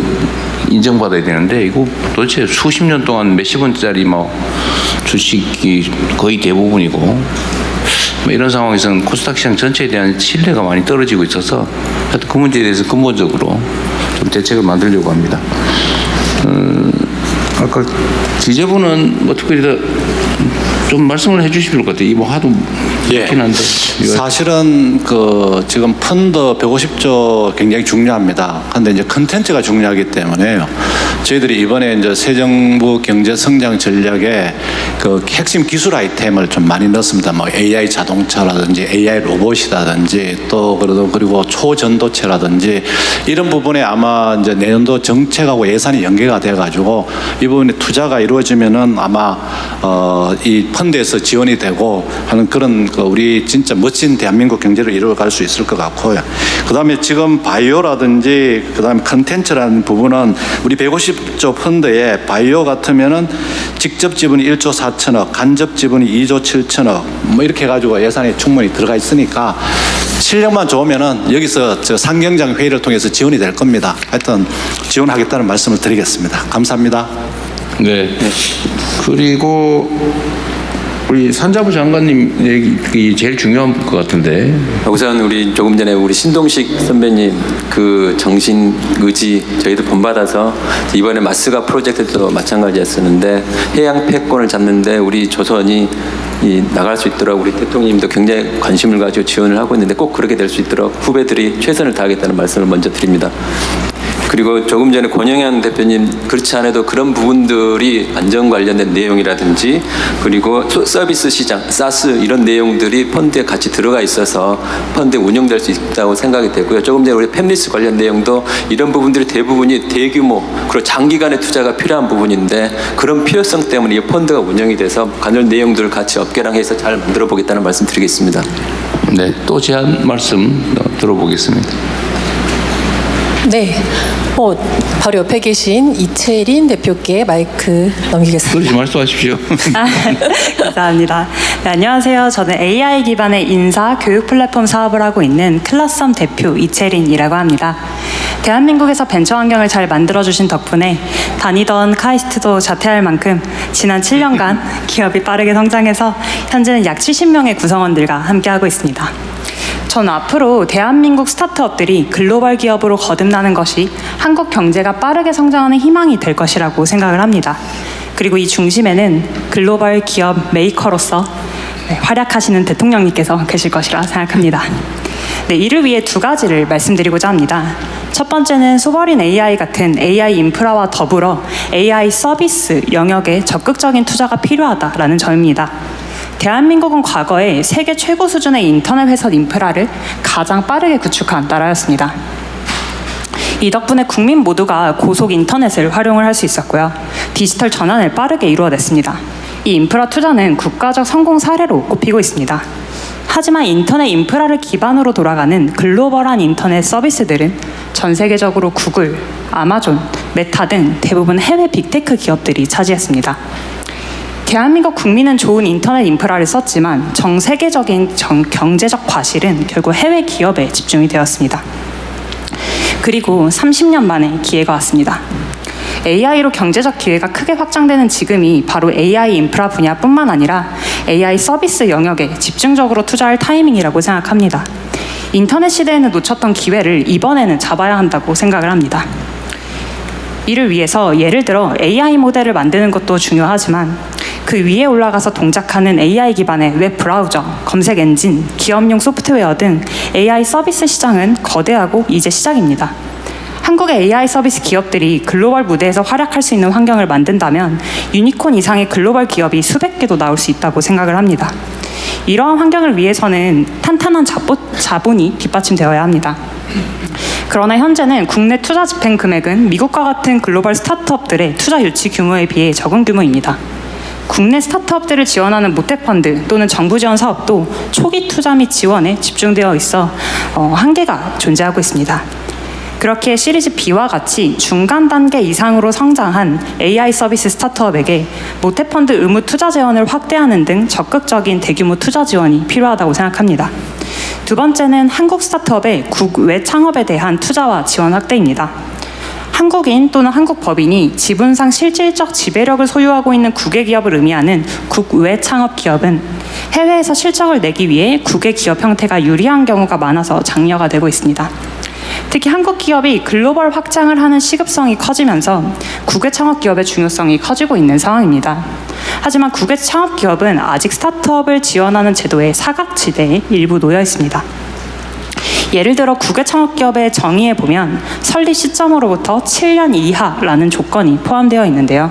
인정받아야 되는데, 이거 도대체 수십 년 동안 몇십 원짜리 뭐 주식이 거의 대부분이고, 뭐 이런 상황에서는 코스닥 시장 전체에 대한 신뢰가 많이 떨어지고 있어서 하여튼 그 문제에 대해서 근본적으로 좀 대책을 만들려고 합니다. 아까 기재부는 뭐 특별히 더 좀 말씀을 해주실 것 같아요. 뭐 하도 좋긴 한데. 사실은 지금 펀드 150조 굉장히 중요합니다. 그런데 이제 컨텐츠가 중요하기 때문에요. 저희들이 이번에 이제 새 정부 경제 성장 전략에 핵심 기술 아이템을 좀 많이 넣었습니다. 뭐 AI 자동차라든지 AI 로봇이라든지 또 그리고 초전도체라든지 이런 부분에 아마 이제 내년도 정책하고 예산이 연계가 돼가지고 이 부분에 투자가 이루어지면은 아마 이 펀드에서 지원이 되고 하는 그런 우리 진짜 멋진 대한민국 경제를 이루어갈 수 있을 것 같고요. 그다음에 지금 바이오라든지 그다음에 컨텐츠라는 부분은 우리 150조 펀드에 바이오 같으면은 직접 지분이 1조 4천억, 간접 지분이 2조 7천억 뭐 이렇게 해가지고 예산이 충분히 들어가 있으니까 실력만 좋으면은 여기서 상경장 회의를 통해서 지원이 될 겁니다. 하여튼 지원하겠다는 말씀을 드리겠습니다. 감사합니다. 네. 그리고 우리 산자부 장관님 얘기 제일 중요한 것 같은데. 우선 우리 조금 전에 우리 신동식 선배님 그 정신 의지 저희도 본받아서 이번에 마스가 프로젝트도 마찬가지였었는데 해양 패권을 잡는데 우리 조선이 나갈 수 있도록 우리 대통령님도 굉장히 관심을 가지고 지원을 하고 있는데 꼭 그렇게 될 수 있도록 후배들이 최선을 다하겠다는 말씀을 먼저 드립니다. 그리고 조금 전에 권영현 대표님 그렇지 않아도 그런 부분들이 안전 관련된 내용이라든지 그리고 서비스 시장, 사스 이런 내용들이 펀드에 같이 들어가 있어서 펀드에 운영될 수 있다고 생각이 되고요. 조금 전에 우리 팹리스 관련 내용도 이런 부분들이 대부분이 대규모 그리고 장기간의 투자가 필요한 부분인데 그런 필요성 때문에 이 펀드가 운영이 돼서 관련 내용들을 같이 업계랑 해서 잘 만들어 보겠다는 말씀 드리겠습니다. 네, 또 제안 말씀 들어보겠습니다. 네, 바로 옆에 계신 이채린 대표께 마이크 넘기겠습니다. 그러지 말씀하십시오. 감사합니다. 네, 안녕하세요. 저는 AI 기반의 인사 교육 플랫폼 사업을 하고 있는 클라썸 대표 이채린이라고 합니다. 대한민국에서 벤처 환경을 잘 만들어주신 덕분에 다니던 카이스트도 자퇴할 만큼 지난 7년간 기업이 빠르게 성장해서 현재는 약 70명의 구성원들과 함께하고 있습니다. 저는 앞으로 대한민국 스타트업들이 글로벌 기업으로 거듭나는 것이 한국 경제가 빠르게 성장하는 희망이 될 것이라고 생각을 합니다. 그리고 이 중심에는 글로벌 기업 메이커로서 활약하시는 대통령님께서 계실 것이라 생각합니다. 네, 이를 위해 두 가지를 말씀드리고자 합니다. 첫 번째는 소버린 AI 같은 AI 인프라와 더불어 AI 서비스 영역에 적극적인 투자가 필요하다라는 점입니다. 대한민국은 과거에 세계 최고 수준의 인터넷 회선 인프라를 가장 빠르게 구축한 나라였습니다. 이 덕분에 국민 모두가 고속 인터넷을 활용을 할 수 있었고요. 디지털 전환을 빠르게 이루어냈습니다. 이 인프라 투자는 국가적 성공 사례로 꼽히고 있습니다. 하지만 인터넷 인프라를 기반으로 돌아가는 글로벌한 인터넷 서비스들은 전 세계적으로 구글, 아마존, 메타 등 대부분 해외 빅테크 기업들이 차지했습니다. 대한민국 국민은 좋은 인터넷 인프라를 썼지만 전 세계적인 경제적 과실은 결국 해외 기업에 집중이 되었습니다. 그리고 30년 만에 기회가 왔습니다. AI로 경제적 기회가 크게 확장되는 지금이 바로 AI 인프라 분야뿐만 아니라 AI 서비스 영역에 집중적으로 투자할 타이밍이라고 생각합니다. 인터넷 시대에는 놓쳤던 기회를 이번에는 잡아야 한다고 생각을 합니다. 이를 위해서 예를 들어 AI 모델을 만드는 것도 중요하지만 그 위에 올라가서 동작하는 AI 기반의 웹 브라우저, 검색 엔진, 기업용 소프트웨어 등 AI 서비스 시장은 거대하고 이제 시작입니다. 한국의 AI 서비스 기업들이 글로벌 무대에서 활약할 수 있는 환경을 만든다면 유니콘 이상의 글로벌 기업이 수백 개도 나올 수 있다고 생각을 합니다. 이러한 환경을 위해서는 탄탄한 자본이 뒷받침되어야 합니다. 그러나 현재는 국내 투자 집행 금액은 미국과 같은 글로벌 스타트업들의 투자 유치 규모에 비해 적은 규모입니다. 국내 스타트업들을 지원하는 모태펀드 또는 정부 지원 사업도 초기 투자 및 지원에 집중되어 있어 한계가 존재하고 있습니다. 그렇게 시리즈 B와 같이 중간 단계 이상으로 성장한 AI 서비스 스타트업에게 모태펀드 의무 투자 재원을 확대하는 등 적극적인 대규모 투자 지원이 필요하다고 생각합니다. 두 번째는 한국 스타트업의 국외 창업에 대한 투자와 지원 확대입니다. 한국인 또는 한국 법인이 지분상 실질적 지배력을 소유하고 있는 국외 기업을 의미하는 국외 창업 기업은 해외에서 실적을 내기 위해 국외 기업 형태가 유리한 경우가 많아서 장려가 되고 있습니다. 특히 한국 기업이 글로벌 확장을 하는 시급성이 커지면서 국외 창업 기업의 중요성이 커지고 있는 상황입니다. 하지만 국외 창업 기업은 아직 스타트업을 지원하는 제도의 사각지대에 일부 놓여 있습니다. 예를 들어 국외 창업 기업의 정의에 보면 설립 시점으로부터 7년 이하라는 조건이 포함되어 있는데요.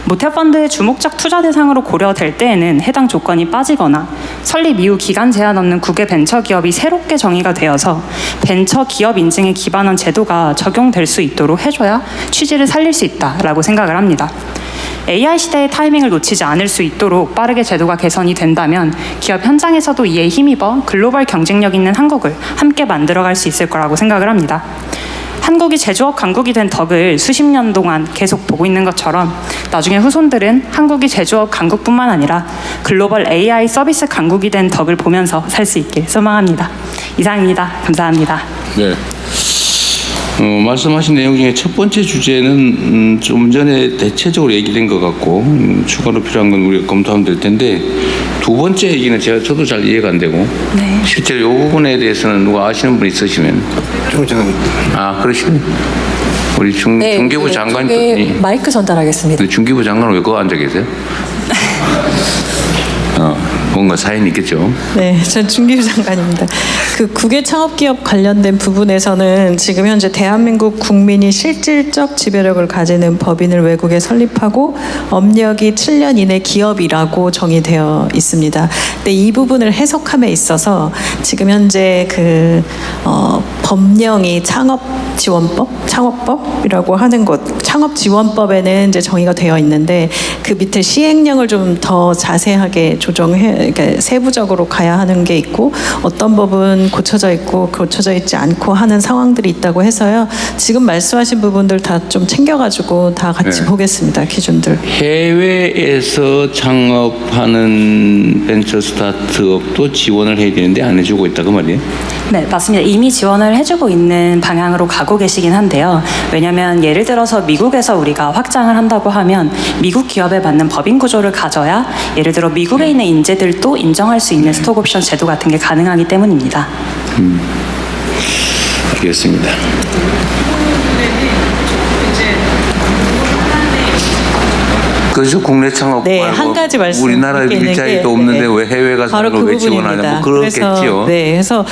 모태펀드의 주목적 투자 대상으로 고려될 때에는 해당 조건이 빠지거나 설립 이후 기간 제한 없는 국외 벤처 기업이 새롭게 정의가 되어서 벤처 기업 인증에 기반한 제도가 적용될 수 있도록 해줘야 취지를 살릴 수 있다라고 생각을 합니다. AI 시대의 타이밍을 놓치지 않을 수 있도록 빠르게 제도가 개선이 된다면 기업 현장에서도 이에 힘입어 글로벌 경쟁력 있는 한국을 함께 만들어갈 수 있을 거라고 생각을 합니다. 한국이 제조업 강국이 된 덕을 수십 년 동안 계속 보고 있는 것처럼 나중에 후손들은 한국이 제조업 강국뿐만 아니라 글로벌 AI 서비스 강국이 된 덕을 보면서 살 수 있길 소망합니다. 이상입니다. 감사합니다. 네. 말씀하신 내용 중에 첫 번째 주제는 좀 전에 대체적으로 얘기된 것 같고 추가로 필요한 건 우리가 검토하면 될 텐데 두 번째 얘기는 저도 잘 이해가 안 되고 네. 실제로 이 부분에 대해서는 누가 아시는 분 있으시면 그러시네. 우리 중개부 장관이 네, 마이크 전달하겠습니다. 중개부 장관은 왜 거기 앉아 계세요? 뭔가 사연이 있겠죠. 네, 전 중개부 장관입니다. 그 국외 창업기업 관련된 부분에서는 지금 현재 대한민국 국민이 실질적 지배력을 가지는 법인을 외국에 설립하고 업력이 7년 이내 기업이라고 정의되어 있습니다. 근데 이 부분을 해석함에 있어서 지금 현재 법령이 창업법이라고 하는 것, 창업지원법에는 이제 정의가 되어 있는데 그 밑에 시행령을 좀 더 자세하게 그러니까 세부적으로 가야 하는 게 있고 어떤 법은 고쳐져 있고 고쳐져 있지 않고 하는 상황들이 있다고 해서요. 지금 말씀하신 부분들 다 좀 챙겨가지고 다 같이 보겠습니다. 기준들. 해외에서 창업하는 벤처 스타트업도 지원을 해야 되는데 안 해주고 있다 그 말이에요? 네, 맞습니다. 이미 지원을 해주고 있는 방향으로 가고 계시긴 한데요. 왜냐하면 예를 들어서 미국에서 우리가 확장을 한다고 하면 미국 기업에 맞는 법인 구조를 가져야 예를 들어 미국에 있는 인재들도 인정할 수 있는 스톡옵션 제도 같은 게 가능하기 때문입니다. 알겠습니다. 그래서 국내 창업 네, 말고 한 가지 말씀 우리나라 드리는 일자리도 게, 없는데 네, 왜 해외 가서 바로 그 왜 지원하냐 부분입니다. 뭐 그렇겠지요. 그래서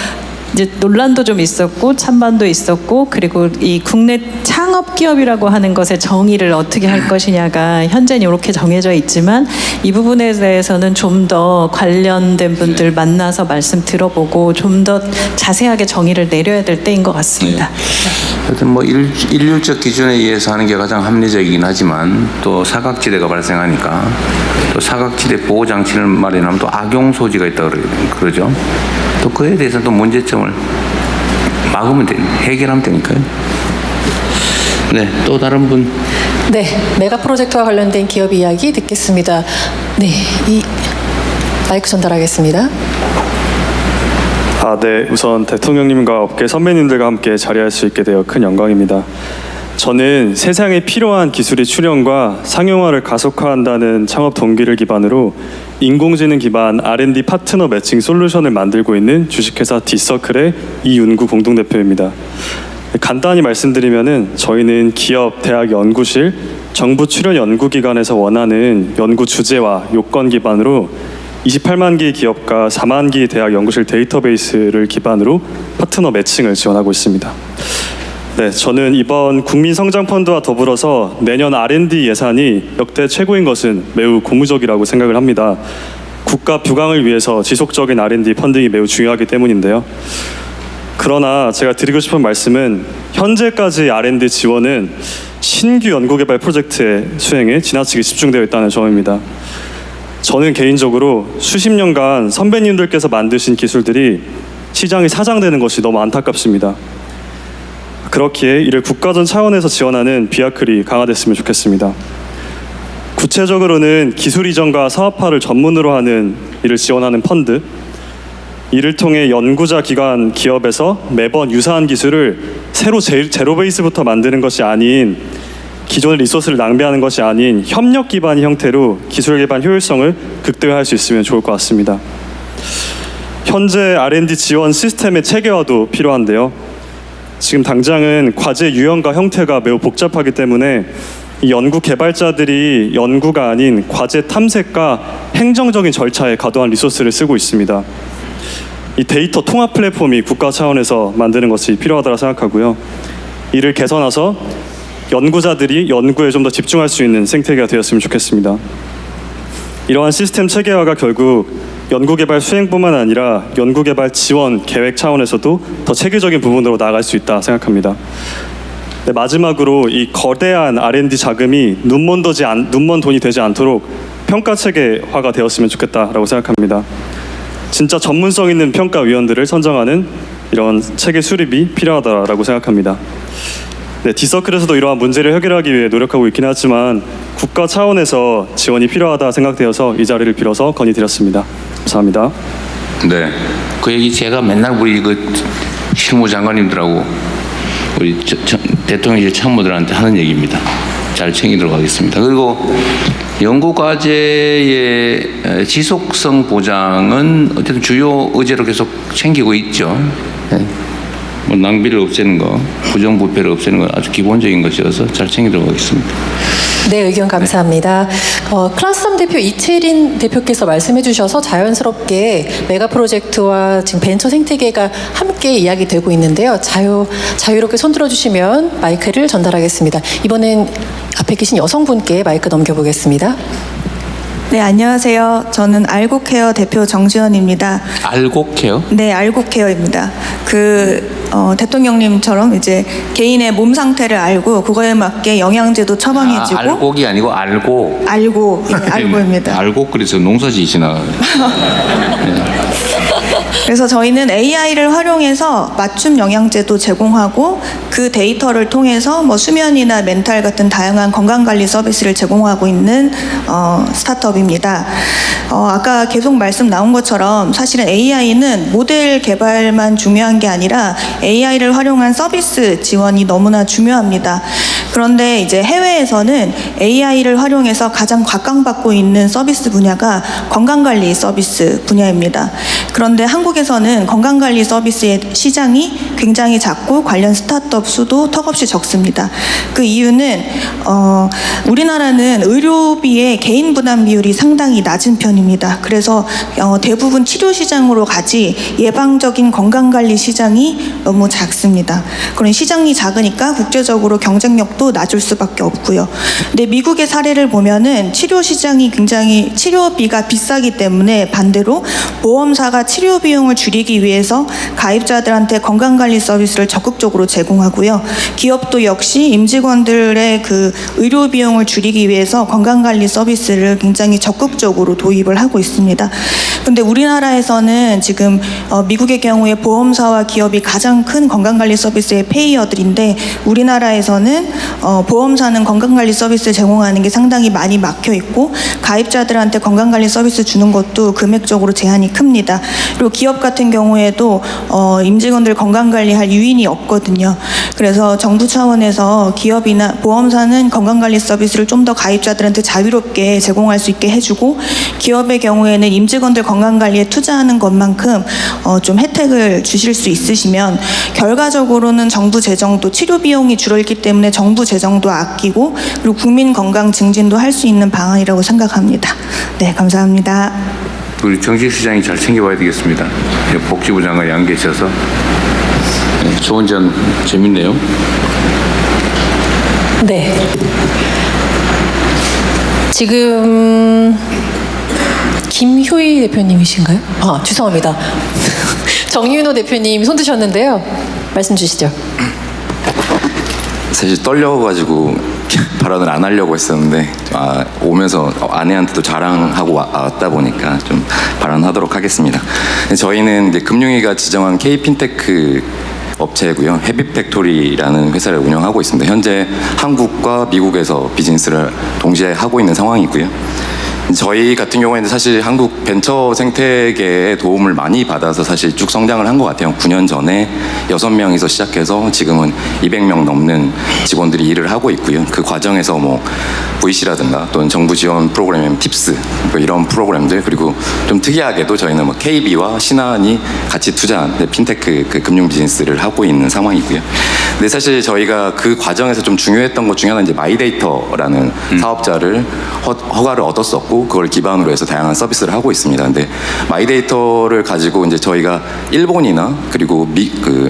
이제 논란도 좀 있었고 찬반도 있었고 그리고 이 국내 창업 기업이라고 하는 것의 정의를 어떻게 할 것이냐가 현재는 이렇게 정해져 있지만 이 부분에 대해서는 좀 더 관련된 분들 만나서 말씀 들어보고 좀 더 자세하게 정의를 내려야 될 때인 것 같습니다. 하여튼 뭐 일률적 기준에 의해서 하는 게 가장 합리적이긴 하지만 또 사각지대가 발생하니까 또 사각지대 보호 장치를 마련하면 또 악용 소지가 있다 그러죠. 또 그에 대해서 또 문제점을 막으면 해결하면 되니까요. 네, 또 다른 분. 네, 메가 프로젝트와 관련된 기업 이야기 듣겠습니다. 네, 이 마이크 전달하겠습니다. 네. 우선 대통령님과 업계 선배님들과 함께 자리할 수 있게 되어 큰 영광입니다. 저는 세상에 필요한 기술의 출현과 상용화를 가속화한다는 창업 동기를 기반으로 인공지능 기반 R&D 파트너 매칭 솔루션을 만들고 있는 주식회사 디서클의 이윤구 공동대표입니다. 간단히 말씀드리면은 저희는 기업, 대학 연구실, 정부 출연 연구기관에서 원하는 연구 주제와 요건 기반으로 28만 개의 기업과 4만 개의 대학 연구실 데이터베이스를 기반으로 파트너 매칭을 지원하고 있습니다. 네, 저는 이번 국민성장펀드와 더불어서 내년 R&D 예산이 역대 최고인 것은 매우 고무적이라고 생각을 합니다. 국가 부강을 위해서 지속적인 R&D 펀딩이 매우 중요하기 때문인데요. 그러나 제가 드리고 싶은 말씀은 현재까지 R&D 지원은 신규 연구개발 프로젝트의 수행에 지나치게 집중되어 있다는 점입니다. 저는 개인적으로 수십 년간 선배님들께서 만드신 기술들이 시장에 사장되는 것이 너무 안타깝습니다. 그렇기에 이를 국가전 차원에서 지원하는 비아클이 강화됐으면 좋겠습니다. 구체적으로는 기술 이전과 사업화를 전문으로 하는 이를 지원하는 펀드, 이를 통해 연구자 기관 기업에서 매번 유사한 기술을 새로 제로 베이스부터 만드는 것이 아닌 기존의 리소스를 낭비하는 것이 아닌 협력 기반의 형태로 기술 개발 효율성을 극대화할 수 있으면 좋을 것 같습니다. 현재 R&D 지원 시스템의 체계화도 필요한데요. 지금 당장은 과제 유형과 형태가 매우 복잡하기 때문에 이 연구 개발자들이 연구가 아닌 과제 탐색과 행정적인 절차에 과도한 리소스를 쓰고 있습니다. 이 데이터 통합 플랫폼이 국가 차원에서 만드는 것이 필요하다고 생각하고요. 이를 개선해서 연구자들이 연구에 좀 더 집중할 수 있는 생태계가 되었으면 좋겠습니다. 이러한 시스템 체계화가 결국 연구개발 수행뿐만 아니라 연구개발 지원 계획 차원에서도 더 체계적인 부분으로 나아갈 수 있다 생각합니다. 네, 마지막으로 이 거대한 R&D 자금이 눈먼 돈이 되지 않도록 평가 체계화가 되었으면 좋겠다라고 생각합니다. 진짜 전문성 있는 평가위원들을 선정하는 이런 체계 수립이 필요하다라고 생각합니다. 네, 디서클에서도 이러한 문제를 해결하기 위해 노력하고 있긴 하지만 국가 차원에서 지원이 필요하다 생각되어서 이 자리를 빌어서 건의드렸습니다. 감사합니다. 네, 그 얘기 제가 맨날 우리 그 실무장관님들하고 우리 대통령실 참모들한테 하는 얘기입니다. 잘 챙기도록 하겠습니다. 그리고 연구과제의 지속성 보장은 어쨌든 주요 의제로 계속 챙기고 있죠. 네. 뭐 낭비를 없애는 거, 부정부패를 없애는 건 아주 기본적인 것이어서 잘 챙기도록 하겠습니다. 네, 의견 감사합니다. 클라스홈 대표 이채린 대표께서 말씀해 주셔서 자연스럽게 메가 프로젝트와 지금 벤처 생태계가 함께 이야기되고 있는데요. 자유롭게 손들어 주시면 마이크를 전달하겠습니다. 이번엔 앞에 계신 여성분께 마이크 넘겨보겠습니다. 네, 안녕하세요. 저는 알고케어 대표 정지원입니다. 알고케어? 네, 알고케어입니다. 대통령님처럼 이제 개인의 몸 상태를 알고 그거에 맞게 영양제도 처방해주고. 알곡이 아니고 알고. 알고, 예, 알고입니다. 알고 그래서 농사지시나. 그래서 저희는 AI를 활용해서 맞춤 영양제도 제공하고 그 데이터를 통해서 뭐 수면이나 멘탈 같은 다양한 건강관리 서비스를 제공하고 있는 스타트업입니다. 아까 계속 말씀 나온 것처럼 사실은 AI는 모델 개발만 중요한 게 아니라 AI를 활용한 서비스 지원이 너무나 중요합니다. 그런데 이제 해외에서는 AI를 활용해서 가장 각광받고 있는 서비스 분야가 건강관리 서비스 분야입니다. 그런데 한국에서는 건강관리 서비스의 시장이 굉장히 작고 관련 스타트업 수도 턱없이 적습니다. 그 이유는 우리나라는 의료비의 개인 부담 비율이 상당히 낮은 편입니다. 그래서 대부분 치료 시장으로 가지 예방적인 건강관리 시장이 너무 작습니다. 그런 시장이 작으니까 국제적으로 경쟁력도 낮을 수밖에 없고요. 근데 미국의 사례를 보면은 치료 시장이 굉장히 치료비가 비싸기 때문에 반대로 보험사가 치료 비용을 줄이기 위해서 가입자들한테 건강관리 서비스를 적극적으로 제공하고요. 기업도 역시 임직원들의 그 의료 비용을 줄이기 위해서 건강관리 서비스를 굉장히 적극적으로 도입을 하고 있습니다. 근데 우리나라에서는 지금 미국의 경우에 보험사와 기업이 가장 큰 건강관리 서비스의 페이어들인데 우리나라에서는 보험사는 건강관리 서비스 제공하는 게 상당히 많이 막혀 있고 가입자들한테 건강관리 서비스 주는 것도 금액적으로 제한이 큽니다. 그리고 기업 같은 경우에도 임직원들 건강관리할 유인이 없거든요. 그래서 정부 차원에서 기업이나 보험사는 건강관리 서비스를 좀 더 가입자들한테 자유롭게 제공할 수 있게 해주고 기업의 경우에는 임직원들 건강관리에 투자하는 것만큼 좀 혜택을 주실 수 있으시면 결과적으로는 정부 재정도 치료 비용이 줄어들기 때문에 정부 재정도 아끼고 그리고 국민 건강 증진도 할 수 있는 방안이라고 생각합니다. 네, 감사합니다. 우리 정책시장이 잘 챙겨봐야 되겠습니다. 복지부 장관 양 계셔서 좋은 점 재밌네요. 네. 지금 김효희 대표님이신가요? 죄송합니다. 정윤호 대표님 손 드셨는데요. 말씀 주시죠. 사실 떨려가지고 발언을 안 하려고 했었는데 오면서 아내한테도 자랑하고 왔다 보니까 좀 발언하도록 하겠습니다. 저희는 이제 금융위가 지정한 K핀테크 업체고요. 헤비팩토리라는 회사를 운영하고 있습니다. 현재 한국과 미국에서 비즈니스를 동시에 하고 있는 상황이고요. 저희 같은 경우에는 사실 한국 벤처 생태계의 도움을 많이 받아서 사실 쭉 성장을 한 것 같아요. 9년 전에 6명에서 시작해서 지금은 200명 넘는 직원들이 일을 하고 있고요. 그 과정에서 뭐 VC라든가 또는 정부 지원 프로그램 팁스 뭐 이런 프로그램들 그리고 좀 특이하게도 저희는 뭐 KB와 신한이 같이 투자한 핀테크 그 금융 비즈니스를 하고 있는 상황이고요. 근데 사실 저희가 그 과정에서 좀 중요했던 것 중에 하나는 이제 마이데이터라는 사업자를 허가를 얻었었고 그걸 기반으로 해서 다양한 서비스를 하고 있습니다. 근데 마이데이터를 가지고 이제 저희가 일본이나 그리고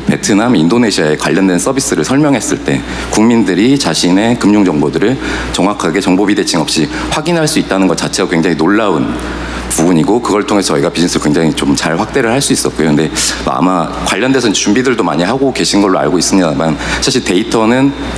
베트남, 인도네시아에 관련된 서비스를 설명했을 때 국민들이 자신의 금융 정보들을 정확하게 정보 비대칭 없이 확인할 수 있다는 것 자체가 굉장히 놀라운 부분이고 그걸 통해서 저희가 비즈니스를 굉장히 좀 잘 확대를 할 수 있었고요. 근데 아마 관련돼서 준비들도 많이 하고 계신 걸로 알고 있습니다만 사실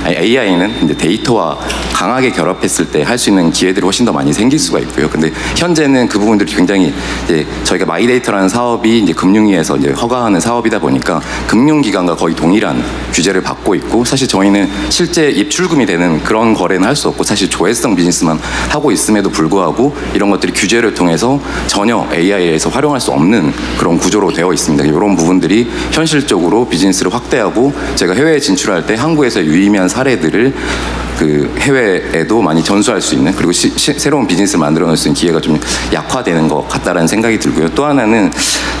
AI는 이제 데이터와 강하게 결합했을 때 할 수 있는 기회들이 훨씬 더 많이 생길 수가 있고요. 근데 현재는 그 부분들이 굉장히 이제 저희가 마이데이터라는 사업이 이제 금융위에서 이제 허가하는 사업이다 보니까 금융기관과 거의 동일한 규제를 받고 있고 사실 저희는 실제 입출금이 되는 그런 거래는 할 수 없고 사실 조회성 비즈니스만 하고 있음에도 불구하고 이런 것들이 규제를 통해서 전혀 AI에서 활용할 수 없는 그런 구조로 되어 있습니다. 이런 부분들이 현실적으로 비즈니스를 확대하고 제가 해외에 진출할 때 한국에서 유의미한 사례들을 그 해외에도 많이 전수할 수 있는, 그리고 새로운 비즈니스를 만들어낼 수 있는 기회가 좀 약화되는 것 같다라는 생각이 들고요. 또 하나는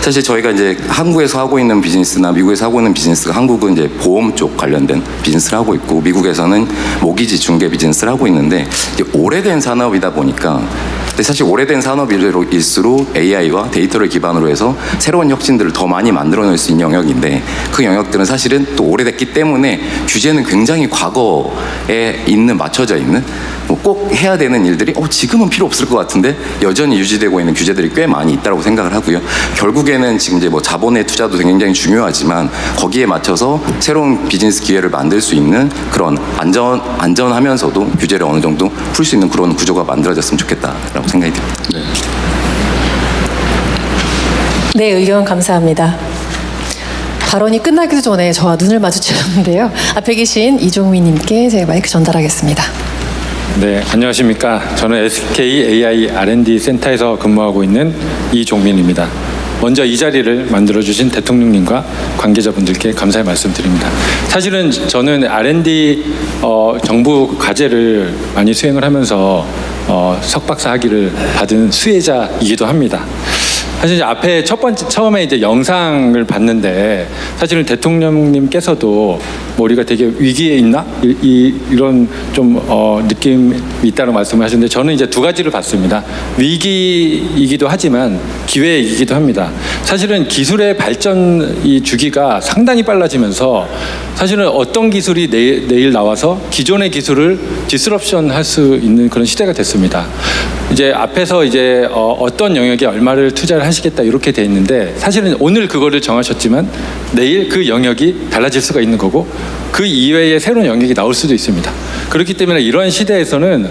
사실 저희가 이제 한국에서 하고 있는 비즈니스나 미국에서 하고 있는 비즈니스가, 한국은 이제 보험 쪽 관련된 비즈니스를 하고 있고 미국에서는 모기지 중개 비즈니스를 하고 있는데, 이제 오래된 산업이다 보니까, 근데 사실 오래된 산업일수록 AI와 데이터를 기반으로 해서 새로운 혁신들을 더 많이 만들어낼 수 있는 영역인데, 그 영역들은 사실은 또 오래됐기 때문에 규제는 굉장히 과거에 맞춰져 있는, 뭐 꼭 해야 되는 일들이 지금은 필요 없을 것 같은데 여전히 유지되고 있는 규제들이 꽤 많이 있다고 생각을 하고요. 결국에는 지금 이제 뭐 자본의 투자도 굉장히 중요하지만 거기에 맞춰서 새로운 비즈니스 기회를 만들 수 있는 그런 안전하면서도 규제를 어느 정도 풀 수 있는 그런 구조가 만들어졌으면 좋겠다라고 생각이 듭니다. 네, 의견 감사합니다. 발언이 끝나기도 전에 저와 눈을 마주쳤는데요. 앞에 계신 이종민님께 제가 마이크 전달하겠습니다. 네, 안녕하십니까. 저는 SK AI R&D 센터에서 근무하고 있는 이종민입니다. 먼저 이 자리를 만들어주신 대통령님과 관계자분들께 감사의 말씀드립니다. 사실은 저는 R&D 정부 과제를 많이 수행을 하면서 석박사 학위를 받은 수혜자이기도 합니다. 사실 앞에 처음에 이제 영상을 봤는데, 사실은 대통령님께서도 뭐 우리가 되게 위기에 있나 이런 좀 느낌이 있다는 말씀을 하셨는데, 저는 이제 두 가지를 봤습니다. 위기이기도 하지만 기회이기도 합니다. 사실은 기술의 발전 이 주기가 상당히 빨라지면서 사실은 어떤 기술이 내일 나와서 기존의 기술을 디스럽션 할 수 있는 그런 시대가 됐습니다. 이제 앞에서 이제 어떤 영역에 얼마를 투자를 하시겠다 이렇게 돼 있는데, 사실은 오늘 그거를 정하셨지만 내일 그 영역이 달라질 수가 있는 거고, 그 이외에 새로운 영역이 나올 수도 있습니다. 그렇기 때문에 이런 시대에서는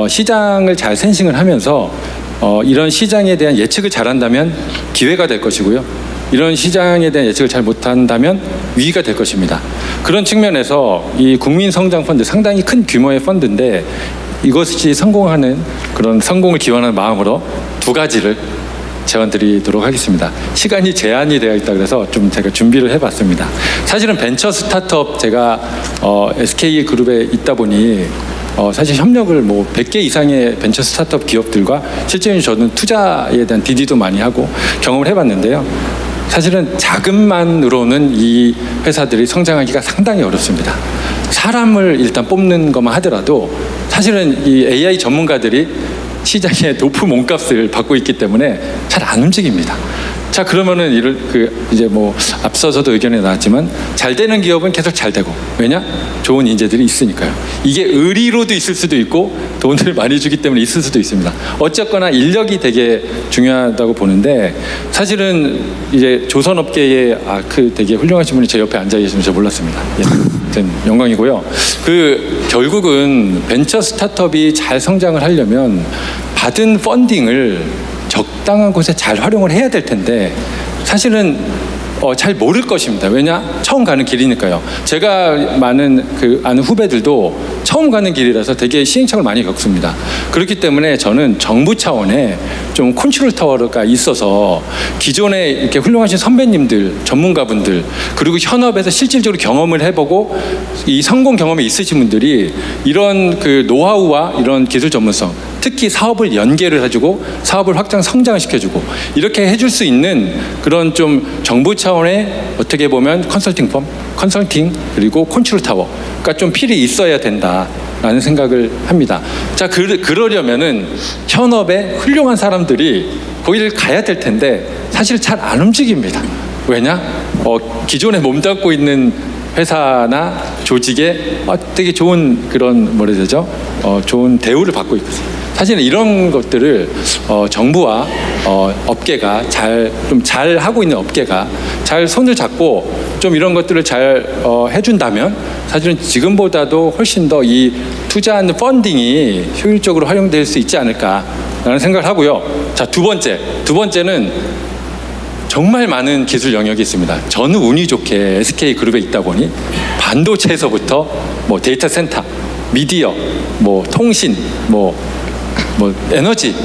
시장을 잘 센싱을 하면서 이런 시장에 대한 예측을 잘한다면 기회가 될 것이고요. 이런 시장에 대한 예측을 잘 못한다면 위기가 될 것입니다. 그런 측면에서 이 국민성장펀드, 상당히 큰 규모의 펀드인데, 이것이 성공하는 그런 성공을 기원하는 마음으로 두 가지를 제안드리도록 하겠습니다. 시간이 제한이 되어 있다 그래서 좀 제가 준비를 해봤습니다. 사실은 벤처 스타트업, 제가 SK 그룹에 있다 보니 사실 협력을 뭐 100개 이상의 벤처 스타트업 기업들과 실제로 저는 투자에 대한 DD도 많이 하고 경험을 해봤는데요. 사실은 자금만으로는 이 회사들이 성장하기가 상당히 어렵습니다. 사람을 일단 뽑는 것만 하더라도 사실은 이 AI 전문가들이 시장에 높은 몸값을 받고 있기 때문에 잘 안 움직입니다. 자, 그러면은 이제 뭐 앞서서도 의견이 나왔지만 잘 되는 기업은 계속 잘 되고, 왜냐? 좋은 인재들이 있으니까요. 이게 의리로도 있을 수도 있고 돈을 많이 주기 때문에 있을 수도 있습니다. 어쨌거나 인력이 되게 중요하다고 보는데, 사실은 이제 조선업계에 되게 훌륭하신 분이 제 옆에 앉아 계시면 저 몰랐습니다. 예, 영광이고요. 결국은 벤처 스타트업이 잘 성장을 하려면 받은 펀딩을 적당한 곳에 잘 활용을 해야 될 텐데, 사실은 잘 모를 것입니다. 왜냐? 처음 가는 길이니까요. 제가 많은 아는 후배들도 처음 가는 길이라서 되게 시행착오를 많이 겪습니다. 그렇기 때문에 저는 정부 차원에 좀 컨트롤 타워가 있어서 기존에 이렇게 훌륭하신 선배님들, 전문가분들, 그리고 현업에서 실질적으로 경험을 해보고 이 성공 경험이 있으신 분들이 이런 노하우와 이런 기술 전문성, 특히 사업을 연계를 해주고 사업을 확장 성장을 시켜주고 이렇게 해줄 수 있는 그런 좀 정부 차원의 어떻게 보면 컨설팅 그리고 컨트롤 타워가 좀 필히 있어야 된다라는 생각을 합니다. 자, 그러려면은 현업에 훌륭한 사람들이 거기를 가야 될 텐데 사실 잘 안 움직입니다. 왜냐? 기존에 몸담고 있는 회사나 조직에 되게 좋은 그런 좋은 대우를 받고 있거든요. 사실은 이런 것들을 정부와 업계가 잘 하고 있는 업계가 잘 손을 잡고 좀 이런 것들을 잘 해준다면 사실은 지금보다도 훨씬 더 이 투자하는 펀딩이 효율적으로 활용될 수 있지 않을까라는 생각을 하고요. 자, 두 번째는 정말 많은 기술 영역이 있습니다. 저는 운이 좋게 SK 그룹에 있다 보니 반도체에서부터 뭐 데이터 센터, 미디어, 뭐 통신, 뭐 에너지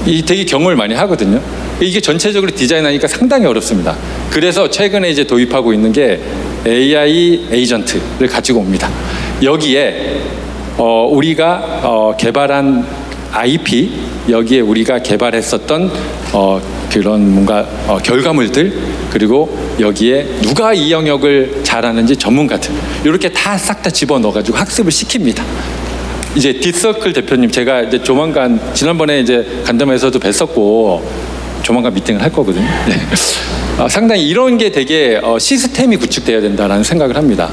이 되게 경험을 많이 하거든요. 이게 전체적으로 디자인하니까 상당히 어렵습니다. 그래서 최근에 이제 도입하고 있는 게 AI 에이전트를 가지고 옵니다. 여기에 우리가 개발한 IP, 여기에 우리가 개발했었던 그런 뭔가 결과물들, 그리고 여기에 누가 이 영역을 잘하는지 전문가들, 이렇게 다 싹 다 집어넣어가지고 학습을 시킵니다. 이제 디서클 대표님, 제가 이제 조만간 지난번에 이제 간담회에서도 뵀었고 조만간 미팅을 할 거거든요. 네. 상당히 이런 게 되게 시스템이 구축돼야 된다라는 생각을 합니다.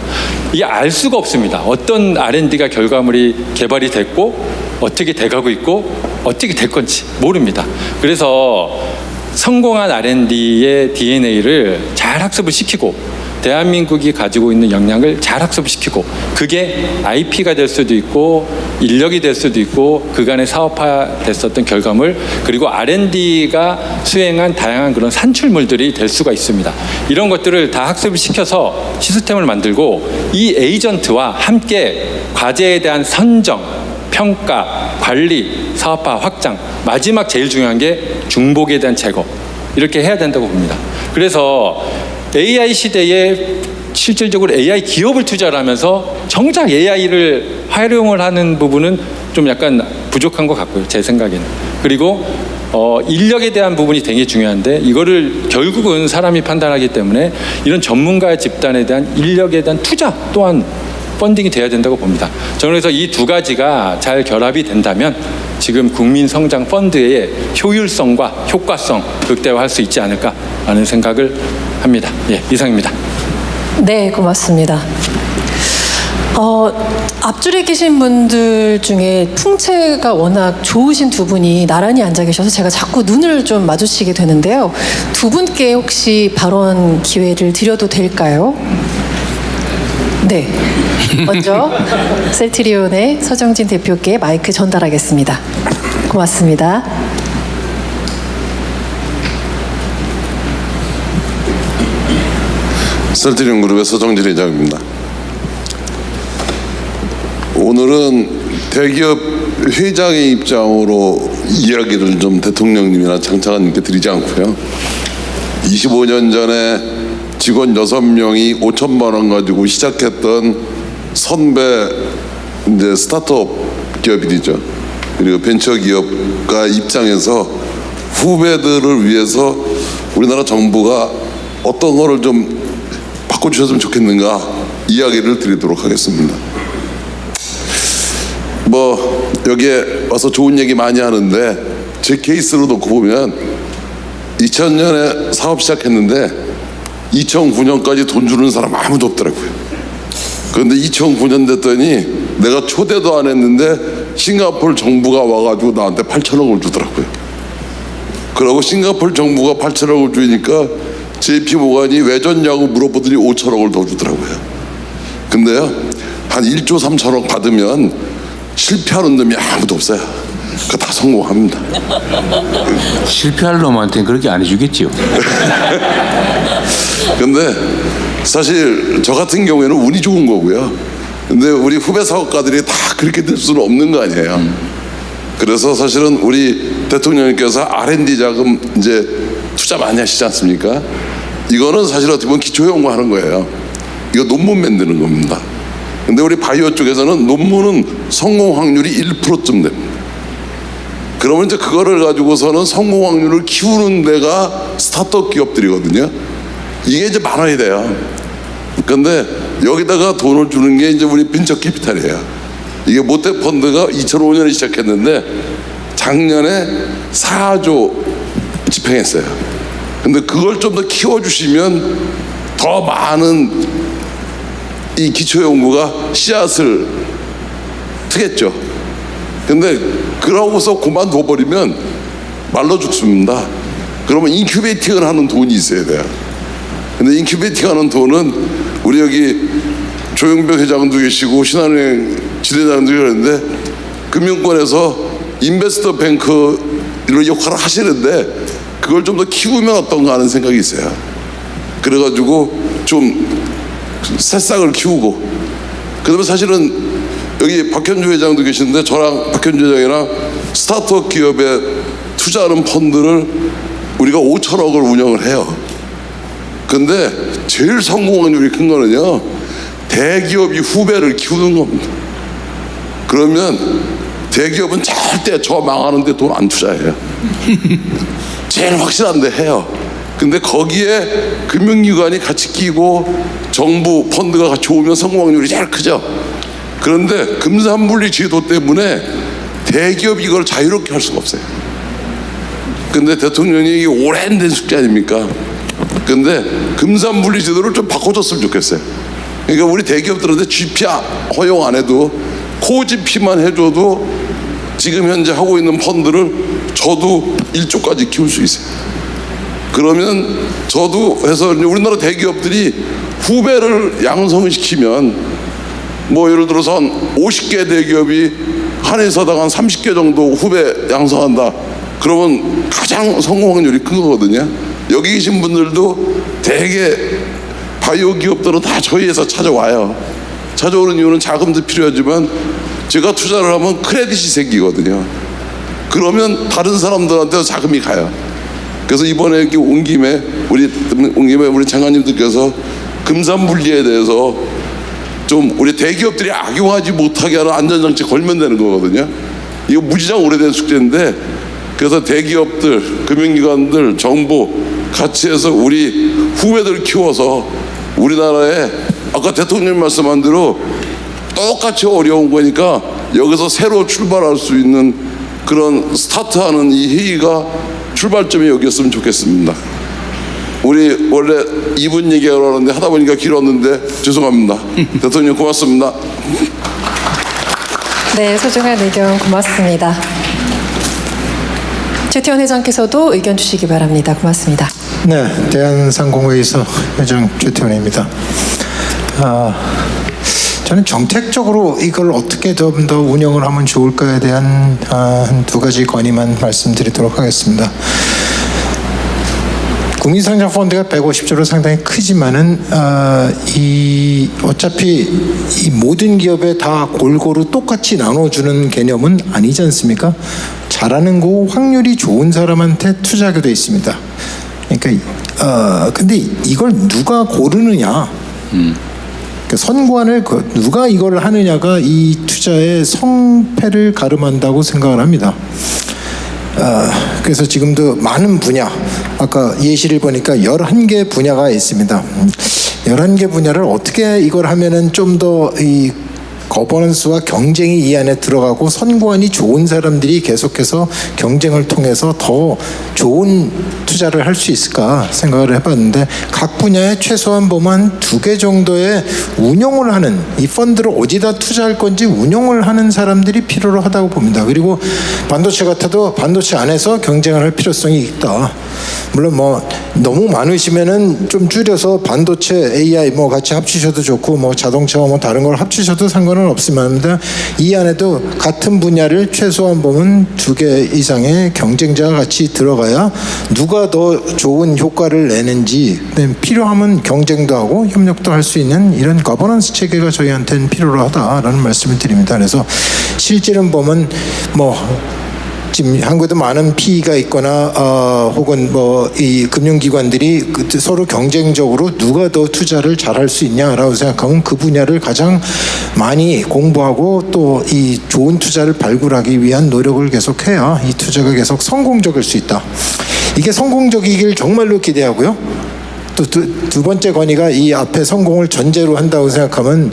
이게 알 수가 없습니다. 어떤 R&D가 결과물이 개발이 됐고 어떻게 돼가고 있고 어떻게 될 건지 모릅니다. 그래서 성공한 R&D의 DNA를 잘 학습을 시키고 대한민국이 가지고 있는 역량을 잘 학습시키고, 그게 IP가 될 수도 있고 인력이 될 수도 있고 그간의 사업화됐었던 결과물, 그리고 R&D가 수행한 다양한 그런 산출물들이 될 수가 있습니다. 이런 것들을 다 학습을 시켜서 시스템을 만들고 이 에이전트와 함께 과제에 대한 선정, 평가, 관리, 사업화 확장, 마지막 제일 중요한 게 중복에 대한 제거, 이렇게 해야 된다고 봅니다. 그래서 AI 시대에 실질적으로 AI 기업을 투자를 하면서 정작 AI를 활용을 하는 부분은 좀 약간 부족한 것 같고요, 제 생각에는. 그리고 인력에 대한 부분이 되게 중요한데 이거를 결국은 사람이 판단하기 때문에 이런 전문가 집단에 대한 인력에 대한 투자 또한 펀딩이 돼야 된다고 봅니다. 저는 그래서 이 두 가지가 잘 결합이 된다면 지금 국민성장 펀드의 효율성과 효과성 극대화할 수 있지 않을까 하는 생각을 합니다. 예, 이상입니다. 네, 고맙습니다. 앞줄에 계신 분들 중에 풍채가 워낙 좋으신 두 분이 나란히 앉아 계셔서 제가 자꾸 눈을 좀 마주치게 되는데요. 두 분께 혹시 발언 기회를 드려도 될까요? 네. 먼저 셀트리온의 서정진 대표께 마이크 전달하겠습니다. 고맙습니다. 셀트리온 그룹의 서정진 회장입니다. 오늘은 대기업 회장의 입장으로 이야기를 좀 대통령님이나 장차관님께 드리지 않고요. 25년 전에 직원 6명이 5천만 원 가지고 시작했던 선배 이제 스타트업 기업이죠. 그리고 벤처기업가 입장에서 후배들을 위해서 우리나라 정부가 어떤 거를 좀 바꿔주셨으면 좋겠는가 이야기를 드리도록 하겠습니다. 뭐 여기에 와서 좋은 얘기 많이 하는데 제 케이스로 놓고 보면 2000년에 사업 시작했는데 2009년까지 돈 주는 사람 아무도 없더라고요. 그런데 2009년 됐더니 내가 초대도 안 했는데 싱가포르 정부가 와가지고 나한테 8천억을 주더라고요. 그러고 싱가포르 정부가 8천억을 주니까 JP모간이 왜 줬냐고 물어보더니 5천억을 더 주더라고요. 근데요, 한 1조 3천억 받으면 실패하는 놈이 아무도 없어요. 그거 다 성공합니다. 실패할 놈한테는 그렇게 안 해주겠지요. 근데 사실 저 같은 경우에는 운이 좋은 거고요. 근데 우리 후배 사업가들이 다 그렇게 될 수는 없는 거 아니에요. 그래서 사실은 우리 대통령님께서 R&D 자금 이제 투자 많이 하시지 않습니까? 이거는 사실 어떻게 보면 기초연구 하는 거예요. 이거 논문 만드는 겁니다. 근데 우리 바이오 쪽에서는 논문은 성공 확률이 1%쯤 됩니다. 그러면 이제 그거를 가지고서는 성공 확률을 키우는 데가 스타트업 기업들이거든요. 이게 이제 많아야 돼요. 근데 여기다가 돈을 주는 게 이제 우리 벤처 캐피탈이에요. 이게 모태 펀드가 2005년에 시작했는데 작년에 4조 집행했어요. 근데 그걸 좀 더 키워주시면 더 많은 이 기초연구가 씨앗을 트겠죠. 근데 그러고서 그만둬버리면 말라 죽습니다. 그러면 인큐베이팅을 하는 돈이 있어야 돼요. 근데 인큐베이팅 하는 돈은 우리 여기 조영병 회장도 계시고 신한은행 지회장도 계시는데 금융권에서 인베스터 뱅크 이런 역할을 하시는데 그걸 좀 더 키우면 어떤가 하는 생각이 있어요. 그래가지고 좀 새싹을 키우고, 그다음에 사실은 여기 박현주 회장도 계시는데 저랑 박현주 회장이랑 스타트업 기업에 투자하는 펀드를 우리가 5천억을 운영을 해요. 근데 제일 성공 확률이 큰 거는요, 대기업이 후배를 키우는 겁니다. 그러면 대기업은 절대 저 망하는데 돈 안 투자해요. 제일 확실한데 해요. 근데 거기에 금융기관이 같이 끼고 정부 펀드가 같이 오면 성공 확률이 제일 크죠. 그런데 금산분리 제도 때문에 대기업이 이걸 자유롭게 할 수가 없어요. 근데 대통령이 이게 오랜 숙제 아닙니까? 근데 금산분리 제도를 좀 바꿔줬으면 좋겠어요. 그러니까 우리 대기업들한테 GP 허용 안 해도 코-GP만 해줘도 지금 현재 하고 있는 펀드를 저도 1조까지 키울 수 있어요. 그러면 저도 해서 우리나라 대기업들이 후배를 양성시키면 뭐 예를 들어서 한 50개 대기업이 한해서당 한 30개 정도 후배 양성한다. 그러면 가장 성공 확률이 큰 거거든요. 여기 계신 분들도 되게 바이오 기업들은 다 저희 회사 찾아와요. 찾아오는 이유는 자금도 필요하지만 제가 투자를 하면 크레딧이 생기거든요. 그러면 다른 사람들한테도 자금이 가요. 그래서 이번에 이렇게 온 김에 우리 장관님들께서 금산분리에 대해서 좀 우리 대기업들이 악용하지 못하게 하는 안전장치 걸면 되는 거거든요. 이거 무지장 오래된 숙제인데, 그래서 대기업들, 금융기관들, 정부 같이 해서 우리 후배들 키워서 우리나라에 아까 대통령 말씀한 대로 똑같이 어려운 거니까 여기서 새로 출발할 수 있는 그런 스타트하는 이 회의가 출발점이 여기였으면 좋겠습니다. 우리 원래 2분 얘기하려고 하는데 하다 보니까 길었는데 죄송합니다. 대통령 고맙습니다. 네, 소중한 의견 고맙습니다. 최태원 회장께서도 의견 주시기 바랍니다. 고맙습니다. 네, 대한상공회의소 회장 최태원입니다. 저는 정책적으로 이걸 어떻게 좀 더 운영을 하면 좋을까에 대한 한 두 가지 건의만 말씀드리도록 하겠습니다. 국민성장펀드가 150조로 상당히 크지만은 어차피 이 모든 기업에 다 골고루 똑같이 나눠주는 개념은 아니지 않습니까? 잘하는 거 확률이 좋은 사람한테 투자하게 돼 있습니다. 그러니까 근데 이걸 누가 고르느냐? 선관을 누가 이걸 하느냐가 이 투자의 성패를 가름한다고 생각을 합니다. 그래서 지금도 많은 분야, 아까 예시를 보니까 11개 분야가 있습니다. 11개 분야를 어떻게 이걸 하면은 좀 더 이 거버넌스와 경쟁이 이 안에 들어가고 선관이 좋은 사람들이 계속해서 경쟁을 통해서 더 좋은 투자를 할 수 있을까 생각을 해봤는데, 각 분야에 최소한 보면 2개 정도의 운용을 하는, 이 펀드를 어디다 투자할 건지 운용을 하는 사람들이 필요로 하다고 봅니다. 그리고 반도체 같아도 반도체 안에서 경쟁을 할 필요성이 있다. 물론 뭐 너무 많으시면은 좀 줄여서 반도체, AI 뭐 같이 합치셔도 좋고, 뭐 자동차와 뭐 다른 걸 합치셔도 상관은 없지만 이 안에도 같은 분야를 최소한 보면 2개 이상의 경쟁자가 같이 들어가야 누가 더 좋은 효과를 내는지, 필요하면 경쟁도 하고 협력도 할 수 있는 이런 거버넌스 체계가 저희한테는 필요로 하다라는 말씀을 드립니다. 그래서 실제로 보면 뭐 지금 한국에도 많은 PE가 있거나 혹은 뭐 이 금융기관들이 서로 경쟁적으로 누가 더 투자를 잘할 수 있냐라고 생각하면 그 분야를 가장 많이 공부하고 또 이 좋은 투자를 발굴하기 위한 노력을 계속해야 이 투자가 계속 성공적일 수 있다. 이게 성공적이길 정말로 기대하고요. 또 두 번째 건의가 이 앞에 성공을 전제로 한다고 생각하면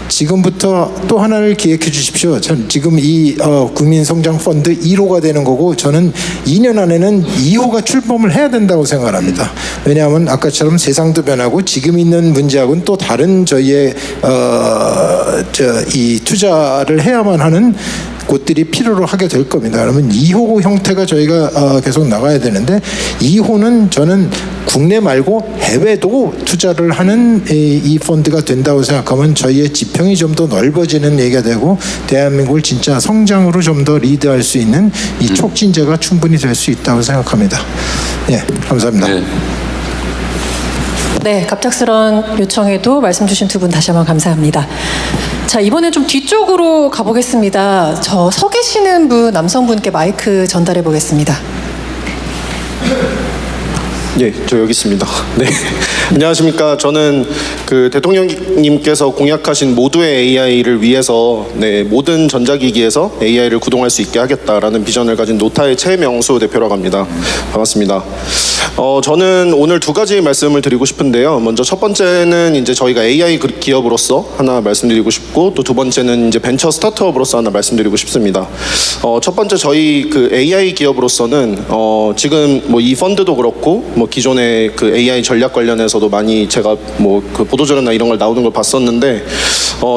지금부터 또 하나를 기획해 주십시오. 전 지금 이 국민성장펀드 1호가 되는 거고, 저는 2년 안에는 2호가 출범을 해야 된다고 생각합니다. 왜냐하면 아까처럼 세상도 변하고 지금 있는 문제하고는 또 다른 저희의 이 투자를 해야만 하는 곳들이 필요로 하게 될 겁니다. 그러면 2호 형태가 저희가 계속 나가야 되는데, 2호는 저는 국내 말고 해외도 투자를 하는 이 펀드가 된다고 생각하면 저희의 지평이 좀 더 넓어지는 얘기가 되고, 대한민국을 진짜 성장으로 좀 더 리드할 수 있는 이 촉진제가 충분히 될 수 있다고 생각합니다. 예, 감사합니다. 네, 갑작스러운 요청에도 말씀 주신 두 분 다시 한번 감사합니다. 자, 이번엔 좀 뒤쪽으로 가보겠습니다. 저 서 계시는 분, 남성분께 마이크 전달해 보겠습니다. 예, 저 여기 있습니다. 네, 안녕하십니까. 저는 그 대통령님께서 공약하신 모두의 AI를 위해서 모든 전자기기에서 AI를 구동할 수 있게 하겠다라는 비전을 가진 노타의 최명수 대표라고 합니다. 반갑습니다. 저는 오늘 두 가지 말씀을 드리고 싶은데요. 먼저 첫 번째는 이제 저희가 AI 기업으로서 하나 말씀드리고 싶고, 또 두 번째는 이제 벤처 스타트업으로서 하나 말씀드리고 싶습니다. 첫 번째 저희 그 AI 기업으로서는 지금 뭐 이 펀드도 그렇고 뭐 기존의 그 AI 전략 관련해서도 많이 제가 뭐 그 보도자료나 이런 걸 나오는 걸 봤었는데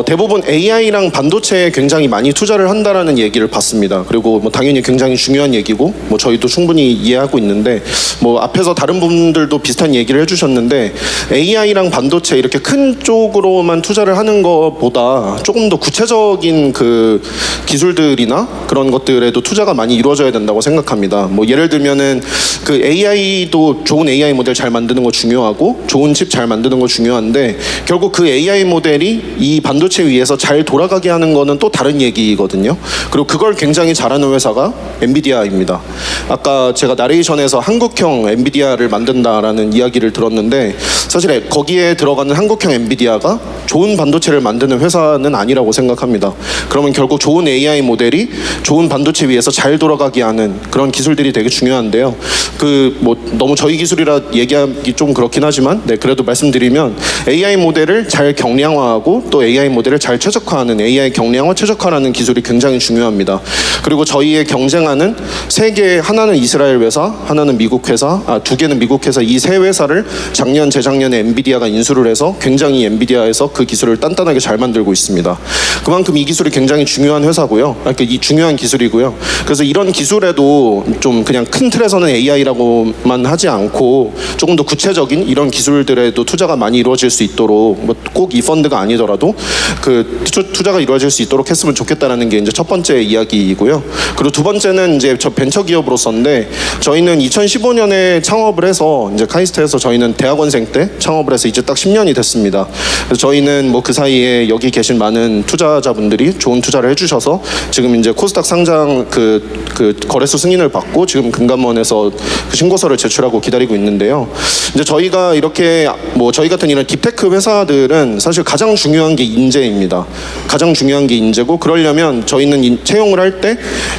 대부분 AI랑 반도체에 굉장히 많이 투자를 한다라는 얘기를 봤습니다. 그리고 뭐 당연히 굉장히 중요한 얘기고 뭐 저희도 충분히 이해하고 있는데 뭐 앞에서 다른 분들도 비슷한 얘기를 해주셨는데 AI랑 반도체 이렇게 큰 쪽으로만 투자를 하는 것보다 조금 더 구체적인 그 기술들이나 그런 것들에도 투자가 많이 이루어져야 된다고 생각합니다. 뭐 예를 들면은 그 AI도 좋은 AI 모델 잘 만드는 거 중요하고 좋은 칩 잘 만드는 거 중요한데 결국 그 AI 모델이 이 반도체 위에서 잘 돌아가게 하는 거는 또 다른 얘기거든요. 그리고 그걸 굉장히 잘하는 회사가 엔비디아입니다. 아까 제가 나레이션에서 한국형 엔비디아를 만든다라는 이야기를 들었는데 사실 거기에 들어가는 한국형 엔비디아가 좋은 반도체를 만드는 회사는 아니라고 생각합니다. 그러면 결국 좋은 AI 모델이 좋은 반도체 위에서 잘 돌아가게 하는 그런 기술들이 되게 중요한데요. 그 뭐 너무 저희 기술이라 얘기하기 좀 그렇긴 하지만 그래도 말씀드리면 AI 모델을 잘 경량화하고 또 AI 모델을 잘 최적화하는 AI 경량화 최적화라는 기술이 굉장히 중요합니다. 그리고 저희의 경쟁하는 세 개, 하나는 이스라엘 회사, 하나는 미국 회사, 두 개는 미국 회사, 이 세 회사를 작년 재작년에 엔비디아가 인수를 해서 굉장히 엔비디아에서 그 기술을 단단하게 잘 만들고 있습니다. 그만큼 이 기술이 굉장히 중요한 회사고요. 그러니까 이 중요한 기술이고요. 그래서 이런 기술에도 좀 그냥 큰 틀에서는 AI라고만 하지 않고 조금 더 구체적인 이런 기술들에도 투자가 많이 이루어질 수 있도록 뭐 꼭 이 펀드가 아니더라도 그 투자가 이루어질 수 있도록 했으면 좋겠다라는 게 이제 첫 번째 이야기이고요. 그리고 두 번째는 이제 저 벤처 기업으로서인데 저희는 2015년에 창업을 해서 이제 카이스트에서 저희는 대학원생 때 창업을 해서 이제 딱 10년이 됐습니다. 그래서 저희는 뭐 그 사이에 여기 계신 많은 투자자분들이 좋은 투자를 해주셔서 지금 이제 코스닥 상장 그 거래소 승인을 받고 지금 금감원에서 그 신고서를 제출하고 기다리고 있는데요. 이제 저희가 이렇게 뭐 저희 같은 이런 딥테크 회사들은 사실 가장 중요한 게 인재입니다. 가장 중요한 게 인재고 그러려면 저희는 채용을 할 때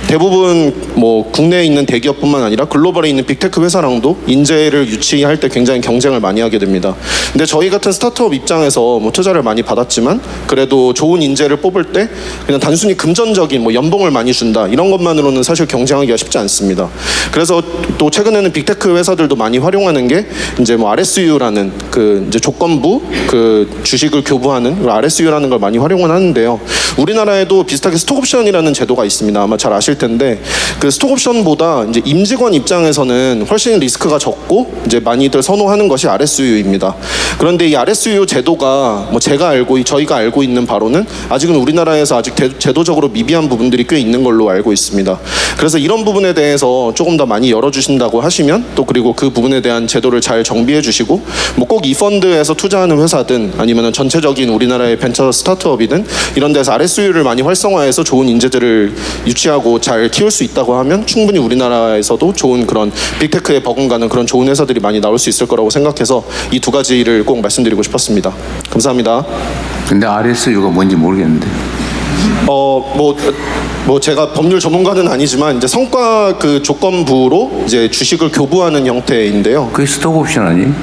대부분 뭐 국내에 있는 대기업뿐만 아니라 글로벌에 있는 빅테크 회사랑도 인재를 유치할 때 굉장히 경쟁을 많이 하게 됩니다. 근데 저희 같은 스타트업 입장에서 뭐 투자를 많이 받았지만 그래도 좋은 인재를 뽑을 때 그냥 단순히 금전적인 뭐 연봉을 많이 준다 이런 것만으로는 사실 경쟁하기가 쉽지 않습니다. 그래서 또 최근에는 빅테크 회사들도 많이 활용하는 게 이제 뭐 RSU라는 그 이제 조건부 그 주식을 교부하는 RSU라는 걸 많이 활용을 하는데요. 우리나라에도 비슷하게 스톡옵션이라는 제도가 있습니다. 아마 잘 아실 텐데 그 스톡옵션보다 이제 임직원 입장에서는 훨씬 리스크가 적고 이제 많이들 선호하는 것이 RSU입니다. 그런데 이 RSU 제도가 뭐 저희가 알고 있는 바로는 아직은 우리나라에서 아직 제도적으로 미비한 부분들이 꽤 있는 걸로 알고 있습니다. 그래서 이런 부분에 대해서 조금 더 많이 열어주신다고 하시면 또 그리고 그 부분에 대한 제도를 잘 정비해 주시고 뭐 꼭 이 펀드에서 투자하는 회사든 아니면 전체적인 우리나라의 벤처 스타트업이든 이런 데서 RSU를 많이 활성화해서 좋은 인재들을 유치하고 잘 키울 수 있다고 하면 충분히 우리나라에서도 좋은 그런 빅테크에 버금가는 그런 좋은 회사들이 많이 나올 수 있을 거라고 생각해서 이 두 가지를 꼭 말씀드리고 싶었습니다. 감사합니다. 근데 RSU가 뭔지 모르겠는데. 뭐 제가 법률 전문가는 아니지만 이제 성과 그 조건부로 이제 주식을 교부하는 형태인데요. 그게 스톡옵션 아니에요?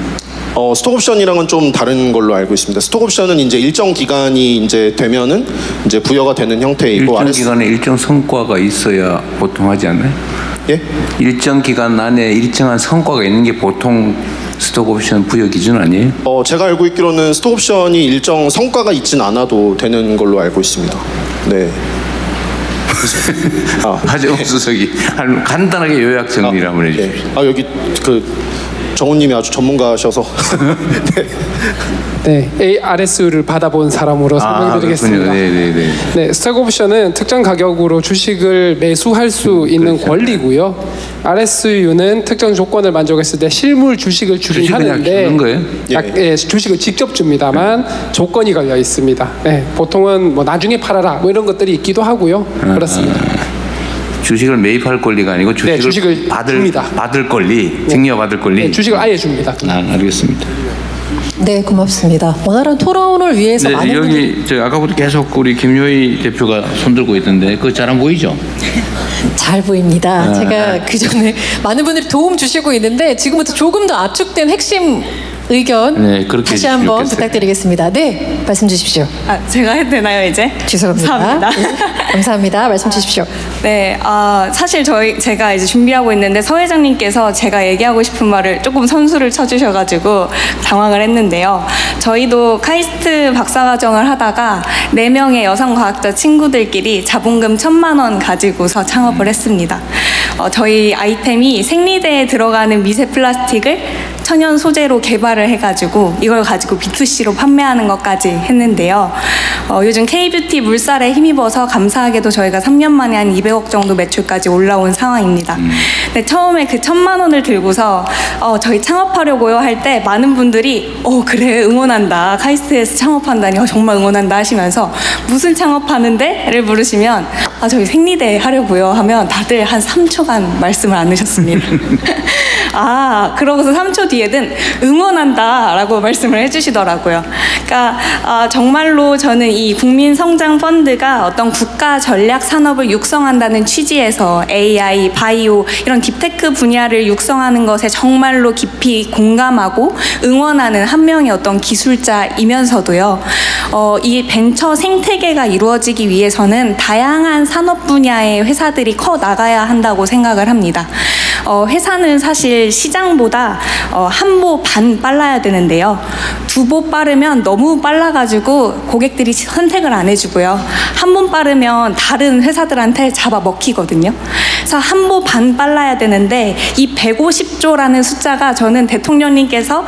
스톡옵션이랑은 좀 다른 걸로 알고 있습니다. 스톡옵션은 이제 일정 기간이 이제 되면은 이제 부여가 되는 형태이고 일정 기간에 일정 성과가 있어야 보통 하지 않나요? 예? 일정 기간 안에 일정한 성과가 있는 게 보통 스톡옵션 부여 기준 아니에요? 제가 알고 있기로는 스톡옵션이 일정 성과가 있진 않아도 되는 걸로 알고 있습니다. 네. 하재홍 수석이 간단하게 요약 정리를 한번 해주십시오. 여기 그 정우님이 아주 전문가셔서 네, RSU를 받아본 사람으로 설명드리겠습니다. 네, 스톡옵션은 특정 가격으로 주식을 매수할 수 있는 권리고요. RSU는 특정 조건을 만족했을 때 실물 주식을 주긴 하는데 주는 거예요? 예, 주식을 직접 줍니다만 조건이 걸려 있습니다. 네, 보통은 뭐 나중에 팔아라 뭐 이런 것들이 있기도 하고요. 그렇습니다. 주식을 매입할 권리가 아니고 주식을, 주식을 줍니다. 받을 권리, 증여받을 권리. 네, 주식을 아예 줍니다. 알겠습니다. 네, 고맙습니다. 원활한 토론을 위해서 네, 많은 분들이 여기 저 아까부터 계속 우리 김효희 대표가 손들고 있던데 그거 잘 안 보이죠? 잘 보입니다. 제가 그 전에 많은 분들이 도움 주시고 있는데 지금부터 조금 더 압축된 핵심 의견 네, 그렇게 다시 해주시면 한번 좋겠어요. 부탁드리겠습니다. 네, 말씀 주십시오. 제가 해도 되나요 이제? 죄송합니다. 감사합니다. 네, 감사합니다. 말씀 주십시오. 네, 사실 제가 이제 준비하고 있는데 서 회장님께서 제가 얘기하고 싶은 말을 조금 선수를 쳐주셔가지고 당황을 했는데요. 저희도 카이스트 박사과정을 하다가 4명의 여성 과학자 친구들끼리 자본금 1,000만 원 가지고서 창업을 했습니다. 저희 아이템이 생리대에 들어가는 미세 플라스틱을 천연 소재로 개발을 해가지고 이걸 가지고 B2C로 판매하는 것까지 했는데요. 요즘 K뷰티 물살에 힘입어서 감사하게도 저희가 3년 만에 한 200억 정도 매출까지 올라온 상황입니다. 근데 처음에 그 1,000만 원을 들고서 저희 창업하려고요 할 때 많은 분들이 그래 응원한다. 카이스트에서 창업한다니 정말 응원한다 하시면서 무슨 창업하는데? 를 물으시면 저희 생리대 하려고요 하면 다들 한 3초간 말씀을 안 하셨습니다. 그러고서 3초 뒤에는 응원한다 라고 말씀을 해주시더라고요. 그러니까 정말로 저는 이 국민성장펀드가 어떤 국가 전략 산업을 육성한다는 취지에서 AI, 바이오 이런 딥테크 분야를 육성하는 것에 정말로 깊이 공감하고 응원하는 한 명의 어떤 기술자이면서도요. 이 벤처 생태계가 이루어지기 위해서는 다양한 산업 분야의 회사들이 커 나가야 한다고 생각을 합니다. 회사는 사실 시장보다 한 보 반 빨라야 되는데요. 2보 빠르면 너무 빨라가지고 고객들이 선택을 안 해주고요. 한 번 빠르면 다른 회사들한테 잡아 먹히거든요. 그래서 한 보 반 빨라야 되는데 이 150조라는 숫자가 저는 대통령님께서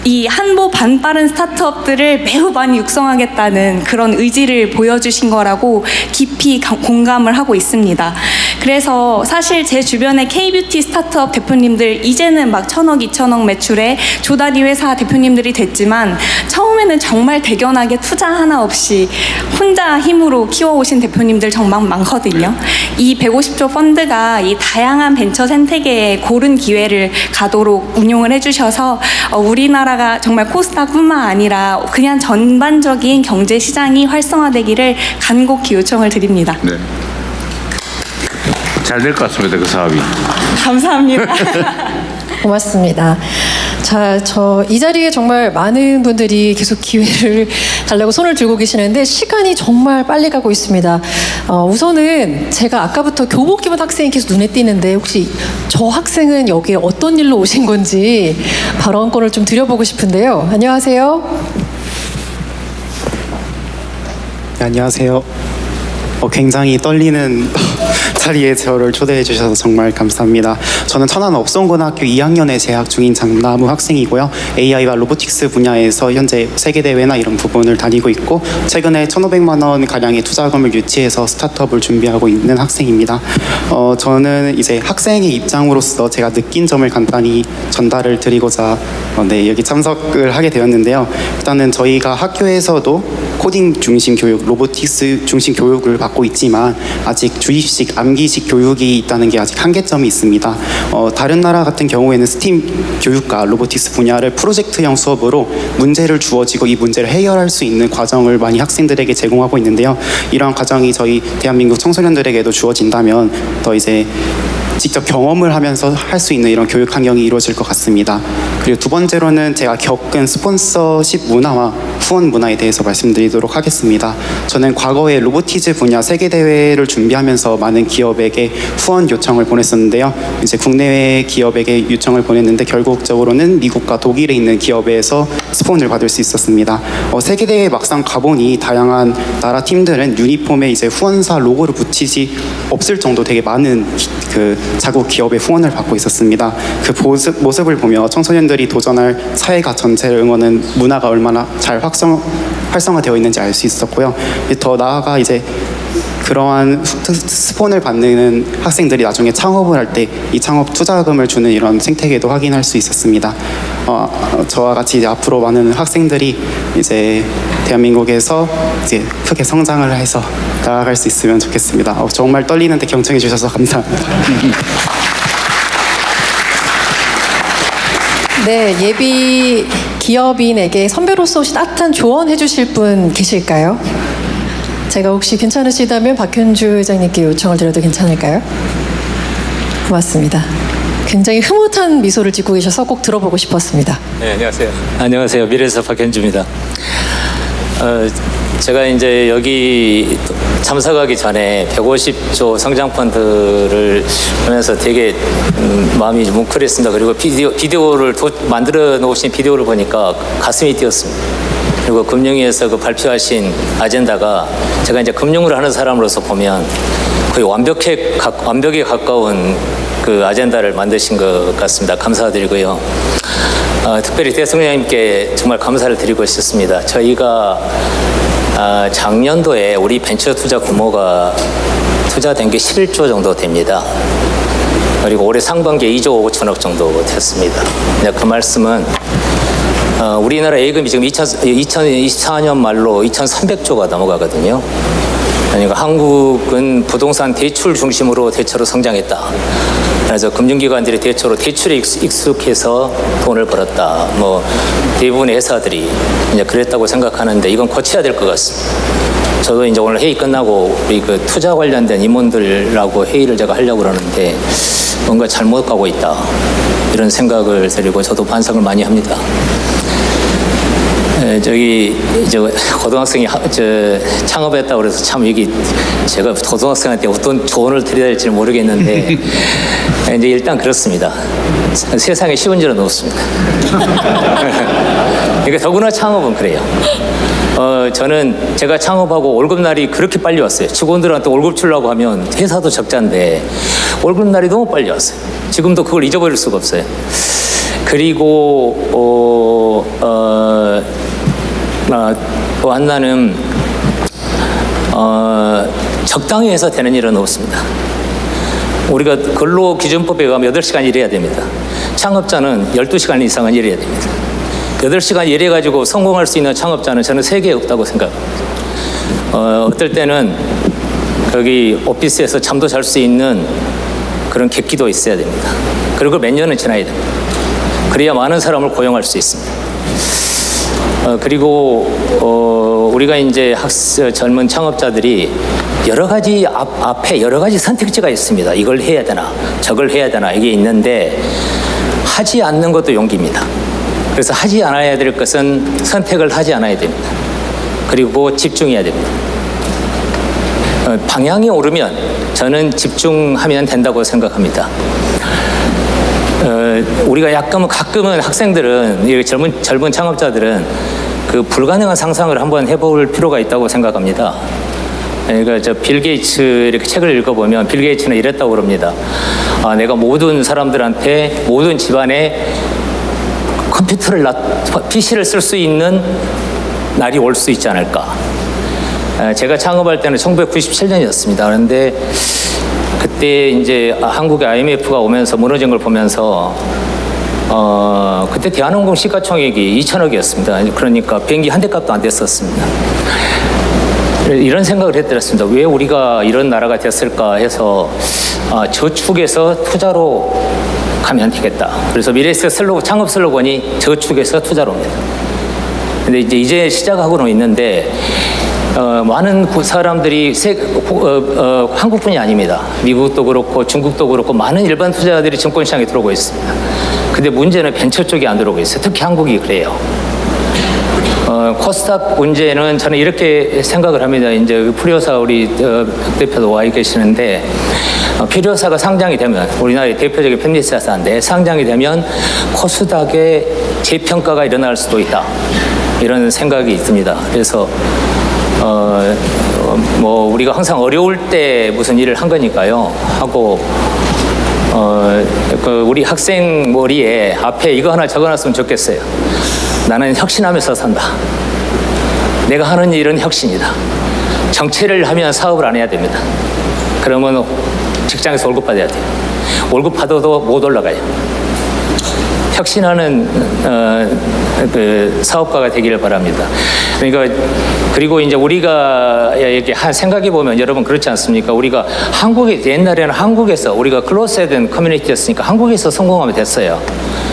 이 한 보 반 빠른 스타트업들을 매우 많이 육성하겠다는 그런 의지를 보여주신 거라고 깊이 공감을 하고 있습니다. 그래서 사실 제 주변의 K뷰티 스타트업 대표님들 이제는 막 1,000억, 2,000억 매출에 조단위 회사 대표님들이 됐지만 처음에는 정말 대견하게 투자 하나 없이 혼자 힘으로 키워오신 대표님들 정말 많거든요. 이 150조 펀드가 이 다양한 벤처 생태계에 고른 기회를 가도록 운용을 해주셔서 우리나라가 정말 코스닥뿐만 아니라 그냥 전반적인 경제 시장이 활성화되기를 간곡히 요청을 드립니다. 네. 잘 될 것 같습니다. 그 사업이. 감사합니다. 고맙습니다. 자, 이 자리에 정말 많은 분들이 계속 기회를 달라고 손을 들고 계시는데 시간이 정말 빨리 가고 있습니다. 우선은 제가 아까부터 교복 입은 학생이 계속 눈에 띄는데 혹시 저 학생은 여기에 어떤 일로 오신 건지 발언권을 좀 드려보고 싶은데요. 안녕하세요. 네, 안녕하세요. 굉장히 떨리는 자리에 저를 초대해 주셔서 정말 감사합니다. 저는 천안 업성고등학교 2학년에 재학 중인 장나무 학생이고요. AI와 로보틱스 분야에서 현재 세계대회나 이런 부분을 다니고 있고 최근에 1,500만 원 가량의 투자금을 유치해서 스타트업을 준비하고 있는 학생입니다. 저는 이제 학생의 입장으로서 제가 느낀 점을 간단히 전달을 드리고자 여기 참석을 하게 되었는데요. 일단은 저희가 학교에서도 코딩 중심 교육, 로보틱스 중심 교육을 받고 있지만 아직 주입식, 암기식 교육이 있다는 게 아직 한계점이 있습니다. 다른 나라 같은 경우에는 스팀 교육과 로보틱스 분야를 프로젝트형 수업으로 문제를 주어지고 이 문제를 해결할 수 있는 과정을 많이 학생들에게 제공하고 있는데요. 이러한 과정이 저희 대한민국 청소년들에게도 주어진다면 더 이제 직접 경험을 하면서 할 수 있는 이런 교육 환경이 이루어질 것 같습니다. 그리고 두 번째로는 제가 겪은 스폰서십 문화와 후원 문화에 대해서 말씀드리도록 하겠습니다. 저는 과거에 로보티즈 분야 세계대회를 준비하면서 많은 기업에게 후원 요청을 보냈었는데요. 이제 국내외 기업에게 요청을 보냈는데 결국적으로는 미국과 독일에 있는 기업에서 스폰을 받을 수 있었습니다. 세계대회에 막상 가보니 다양한 나라 팀들은 유니폼에 이제 후원사 로고를 붙이지 없을 정도 되게 많은 그 자국 기업의 후원을 받고 있었습니다. 그 모습을 보며 청소년들이 도전할 사회가 전체를 응원하는 문화가 얼마나 잘 활성화되어 있는지 알 수 있었고요. 더 나아가 이제 그러한 스폰을 받는 학생들이 나중에 창업을 할 때 이 창업 투자금을 주는 이런 생태계도 확인할 수 있었습니다. 저와 같이 이제 앞으로 많은 학생들이 이제 대한민국에서 이제 크게 성장을 해서 나아갈 수 있으면 좋겠습니다. 정말 떨리는데 경청해 주셔서 감사합니다. 네, 예비 기업인에게 선배로서 혹시 따뜻한 조언해 주실 분 계실까요? 제가 혹시 괜찮으시다면 박현주 회장님께 요청을 드려도 괜찮을까요? 고맙습니다. 굉장히 흐뭇한 미소를 짓고 계셔서 꼭 들어보고 싶었습니다. 네, 안녕하세요. 안녕하세요. 미래에서 박현주입니다. 제가 이제 여기 참석하기 전에 150조 성장펀드를 보면서 되게 마음이 뭉클했습니다. 그리고 비디오를 만들어 놓으신 비디오를 보니까 가슴이 뛰었습니다. 그리고 금융위에서 그 발표하신 아젠다가 제가 이제 금융을 하는 사람으로서 보면 거의 완벽에 가까운 그 아젠다를 만드신 것 같습니다. 감사드리고요. 특별히 대통령님께 정말 감사를 드리고 싶습니다. 저희가 작년도에 우리 벤처 투자 규모가 투자된 게 11조 정도 됩니다. 그리고 올해 상반기에 2조 5천억 정도 됐습니다. 그 말씀은 우리나라 예금이 지금 2024년 말로 2,300조가 넘어가거든요. 그러니까 한국은 부동산 대출 중심으로 대체로 성장했다. 그래서 금융기관들이 대출에 익숙해서 돈을 벌었다. 뭐 대부분의 회사들이 이제 그랬다고 생각하는데 이건 고쳐야 될 것 같습니다. 저도 이제 오늘 회의 끝나고 우리 그 투자 관련된 임원들하고 회의를 제가 하려고 그러는데 뭔가 잘못 가고 있다. 이런 생각을 드리고 저도 반성을 많이 합니다. 저기 고등학생이 창업했다고 그래서 참 여기 제가 고등학생한테 어떤 조언을 드려야 될지 모르겠는데 이제 일단 그렇습니다. 세상에 쉬운 일은 없습니다. 그러니까 더구나 창업은 그래요. 저는 제가 창업하고 월급날이 그렇게 빨리 왔어요. 직원들한테 월급 주려고 하면 회사도 적자인데 월급날이 너무 빨리 왔어요. 지금도 그걸 잊어버릴 수가 없어요. 그리고 또 하나는 적당히 해서 되는 일은 없습니다. 우리가 근로기준법에 의하면 8시간 일해야 됩니다. 창업자는 12시간 이상은 일해야 됩니다. 8시간 일해가지고 성공할 수 있는 창업자는 저는 세계에 없다고 생각합니다. 어떨 때는 거기 오피스에서 잠도 잘 수 있는 그런 객기도 있어야 됩니다. 그리고 몇 년은 지나야 됩니다. 그래야 많은 사람을 고용할 수 있습니다. 그리고 우리가 이제 젊은 창업자들이 여러 가지 앞에 여러 가지 선택지가 있습니다. 이걸 해야 되나, 저걸 해야 되나 이게 있는데 하지 않는 것도 용기입니다. 그래서 하지 않아야 될 것은 선택을 하지 않아야 됩니다. 그리고 집중해야 됩니다. 방향이 오르면 저는 집중하면 된다고 생각합니다. 우리가 가끔은 학생들은 젊은 창업자들은 그 불가능한 상상을 한번 해볼 필요가 있다고 생각합니다. 그러니까 빌 게이츠 이렇게 책을 읽어보면 빌 게이츠는 이랬다고 그럽니다. 내가 모든 사람들한테 모든 집안에 PC를 쓸 수 있는 날이 올 수 있지 않을까. 제가 창업할 때는 1997년이었습니다. 그런데 그때 이제 한국의 IMF가 오면서 무너진 걸 보면서 그때 대한항공 시가총액이 2천억이었습니다. 그러니까 비행기 한 대 값도 안 됐었습니다. 이런 생각을 했더랬습니다. 왜 우리가 이런 나라가 됐을까 해서 저축에서 투자로 가면 되겠다. 그래서 미래에셋 창업 슬로건이 저축에서 투자로입니다. 근데 이제 시작하고는 있는데 많은 사람들이 한국뿐이 아닙니다. 미국도 그렇고 중국도 그렇고 많은 일반 투자자들이 증권시장에 들어오고 있습니다. 근데 문제는 벤처 쪽이 안 들어오고 있어요. 특히 한국이 그래요. 코스닥 문제는 저는 이렇게 생각을 합니다. 이제 프리오사 우리 대표도 와 계시는데 프리오사가 상장이 되면 우리나라의 대표적인 펜니스 회사인데 상장이 되면 코스닥의 재평가가 일어날 수도 있다. 이런 생각이 있습니다. 그래서 뭐 우리가 항상 어려울 때 무슨 일을 한 거니까요. 하고 우리 학생 머리에 앞에 이거 하나 적어놨으면 좋겠어요. 나는 혁신하면서 산다. 내가 하는 일은 혁신이다. 정체를 하면 사업을 안 해야 됩니다. 그러면 직장에서 월급 받아야 돼요. 월급 받아도 못 올라가요. 혁신하는 그 사업가가 되기를 바랍니다. 그러니까 그리고 이제 우리가 이렇게 생각해 보면 여러분 그렇지 않습니까? 우리가 한국에 옛날에는 한국에서 우리가 클로즈된 커뮤니티였으니까 한국에서 성공하면 됐어요.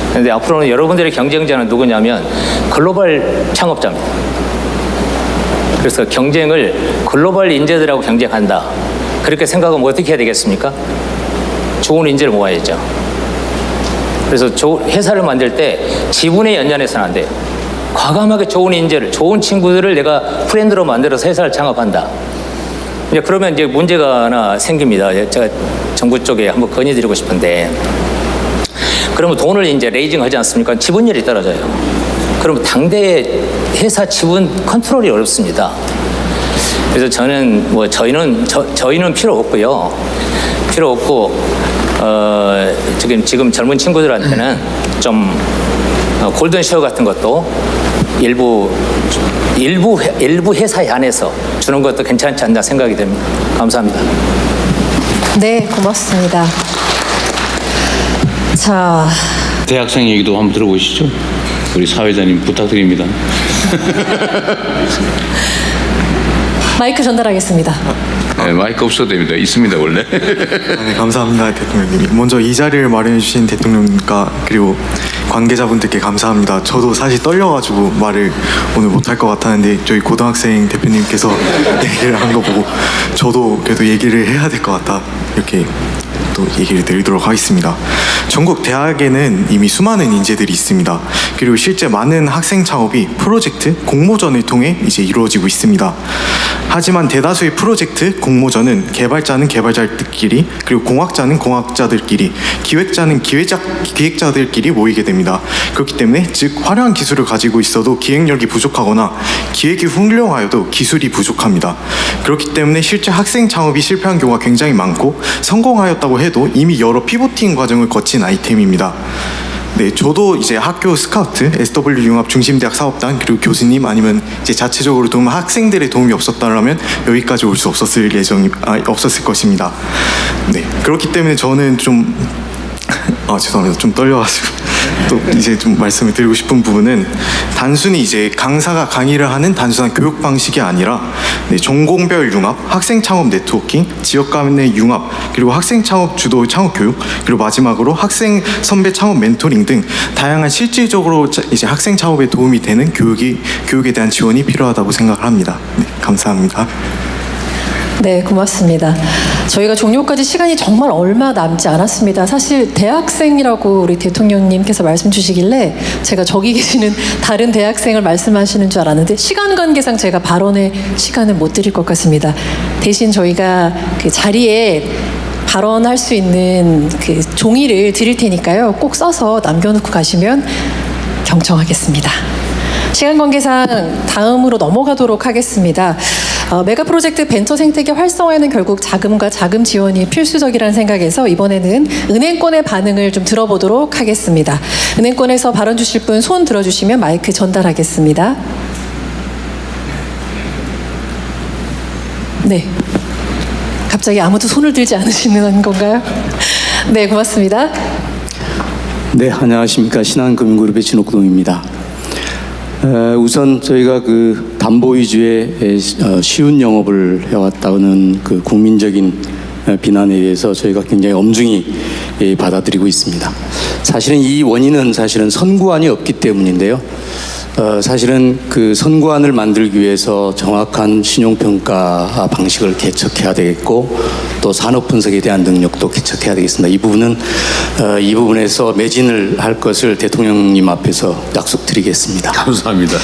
그런데 앞으로는 여러분들의 경쟁자는 누구냐면 글로벌 창업자입니다. 그래서 경쟁을 글로벌 인재들하고 경쟁한다. 그렇게 생각하면 어떻게 해야 되겠습니까? 좋은 인재를 모아야죠. 그래서 회사를 만들 때 지분에 연연해서는 안 돼요. 과감하게 좋은 인재를, 좋은 친구들을 내가 프렌드로 만들어서 회사를 창업한다. 이제 그러면 이제 문제가 하나 생깁니다. 제가 정부 쪽에 한번 건의드리고 싶은데, 그러면 돈을 이제 레이징 하지 않습니까? 지분율이 떨어져요. 그러면 당대 회사 지분 컨트롤이 어렵습니다. 그래서 저는 뭐 저희는 필요 없고요. 필요 없고 지금 젊은 친구들한테는 좀 골든쉐어 같은 것도 일부 회사에 한해서 주는 것도 괜찮지 않나 생각이 됩니다. 감사합니다. 네, 고맙습니다. 자, 대학생 얘기도 한번 들어보시죠. 우리 사회자님 부탁드립니다. 마이크 전달하겠습니다. 네, 마이크 없어도 됩니다. 있습니다 원래. 네, 감사합니다 대통령님. 먼저 이 자리를 마련해 주신 대통령님과 그리고 관계자분들께 감사합니다. 저도 사실 떨려가지고 말을 오늘 못할 것 같았는데 저희 고등학생 대표님께서 얘기를 한 거 보고 저도 그래도 얘기를 해야 될 것 같다 이렇게 또 얘기를 드리도록 하겠습니다. 전국 대학에는 이미 수많은 인재들이 있습니다. 그리고 실제 많은 학생 창업이 프로젝트, 공모전을 통해 이제 이루어지고 있습니다. 하지만 대다수의 프로젝트, 공모전은 개발자는 개발자들끼리, 그리고 공학자는 공학자들끼리, 기획자는 기획자들끼리 모이게 됩니다. 그렇기 때문에 즉 화려한 기술을 가지고 있어도 기획력이 부족하거나 기획이 훌륭하여도 기술이 부족합니다. 그렇기 때문에 실제 학생 창업이 실패한 경우가 굉장히 많고 성공하였다고 해도 이미 여러 피보팅 과정을 거친 아이템입니다. 네, 저도 이제 학교 스카우트, SW 융합 중심대학 사업단, 그리고 교수님 아니면 이제 자체적으로 도움 학생들의 도움이 없었다면 여기까지 올 수 없었을 없었을 것입니다. 네, 그렇기 때문에 저는 좀 죄송합니다. 좀 떨려가지고 또 이제 좀 말씀을 드리고 싶은 부분은 단순히 이제 강사가 강의를 하는 단순한 교육 방식이 아니라 전공별 융합, 학생 창업 네트워킹, 지역 간의 융합, 그리고 학생 창업 주도 창업 교육, 그리고 마지막으로 학생 선배 창업 멘토링 등 다양한 실질적으로 이제 학생 창업에 도움이 되는 교육에 대한 지원이 필요하다고 생각을 합니다. 네, 감사합니다. 네, 고맙습니다. 저희가 종료까지 시간이 정말 얼마 남지 않았습니다. 사실 대학생이라고 우리 대통령님께서 말씀 주시길래 제가 저기 계시는 다른 대학생을 말씀하시는 줄 알았는데 시간 관계상 제가 발언의 시간을 못 드릴 것 같습니다. 대신 저희가 그 자리에 발언할 수 있는 그 종이를 드릴 테니까요. 꼭 써서 남겨놓고 가시면 경청하겠습니다. 시간 관계상 다음으로 넘어가도록 하겠습니다. 메가 프로젝트 벤처 생태계 활성화에는 결국 자금과 자금 지원이 필수적이라는 생각에서 이번에는 은행권의 반응을 좀 들어보도록 하겠습니다. 은행권에서 발언 주실 분 손 들어주시면 마이크 전달하겠습니다. 네. 갑자기 아무도 손을 들지 않으시는 건가요? 네, 고맙습니다. 네, 안녕하십니까. 신한금융그룹의 진옥동입니다. 우선 저희가 그 담보 위주의 쉬운 영업을 해왔다는 그 국민적인 비난에 의해서 저희가 굉장히 엄중히 받아들이고 있습니다. 사실은 이 원인은 사실은 선구안이 없기 때문인데요. 사실은 그 선구안을 만들기 위해서 정확한 신용평가 방식을 개척해야 되겠고 또 산업 분석에 대한 능력도 개척해야 되겠습니다. 이 부분은 이 부분에서 매진을 할 것을 대통령님 앞에서 약속드리겠습니다. 감사합니다.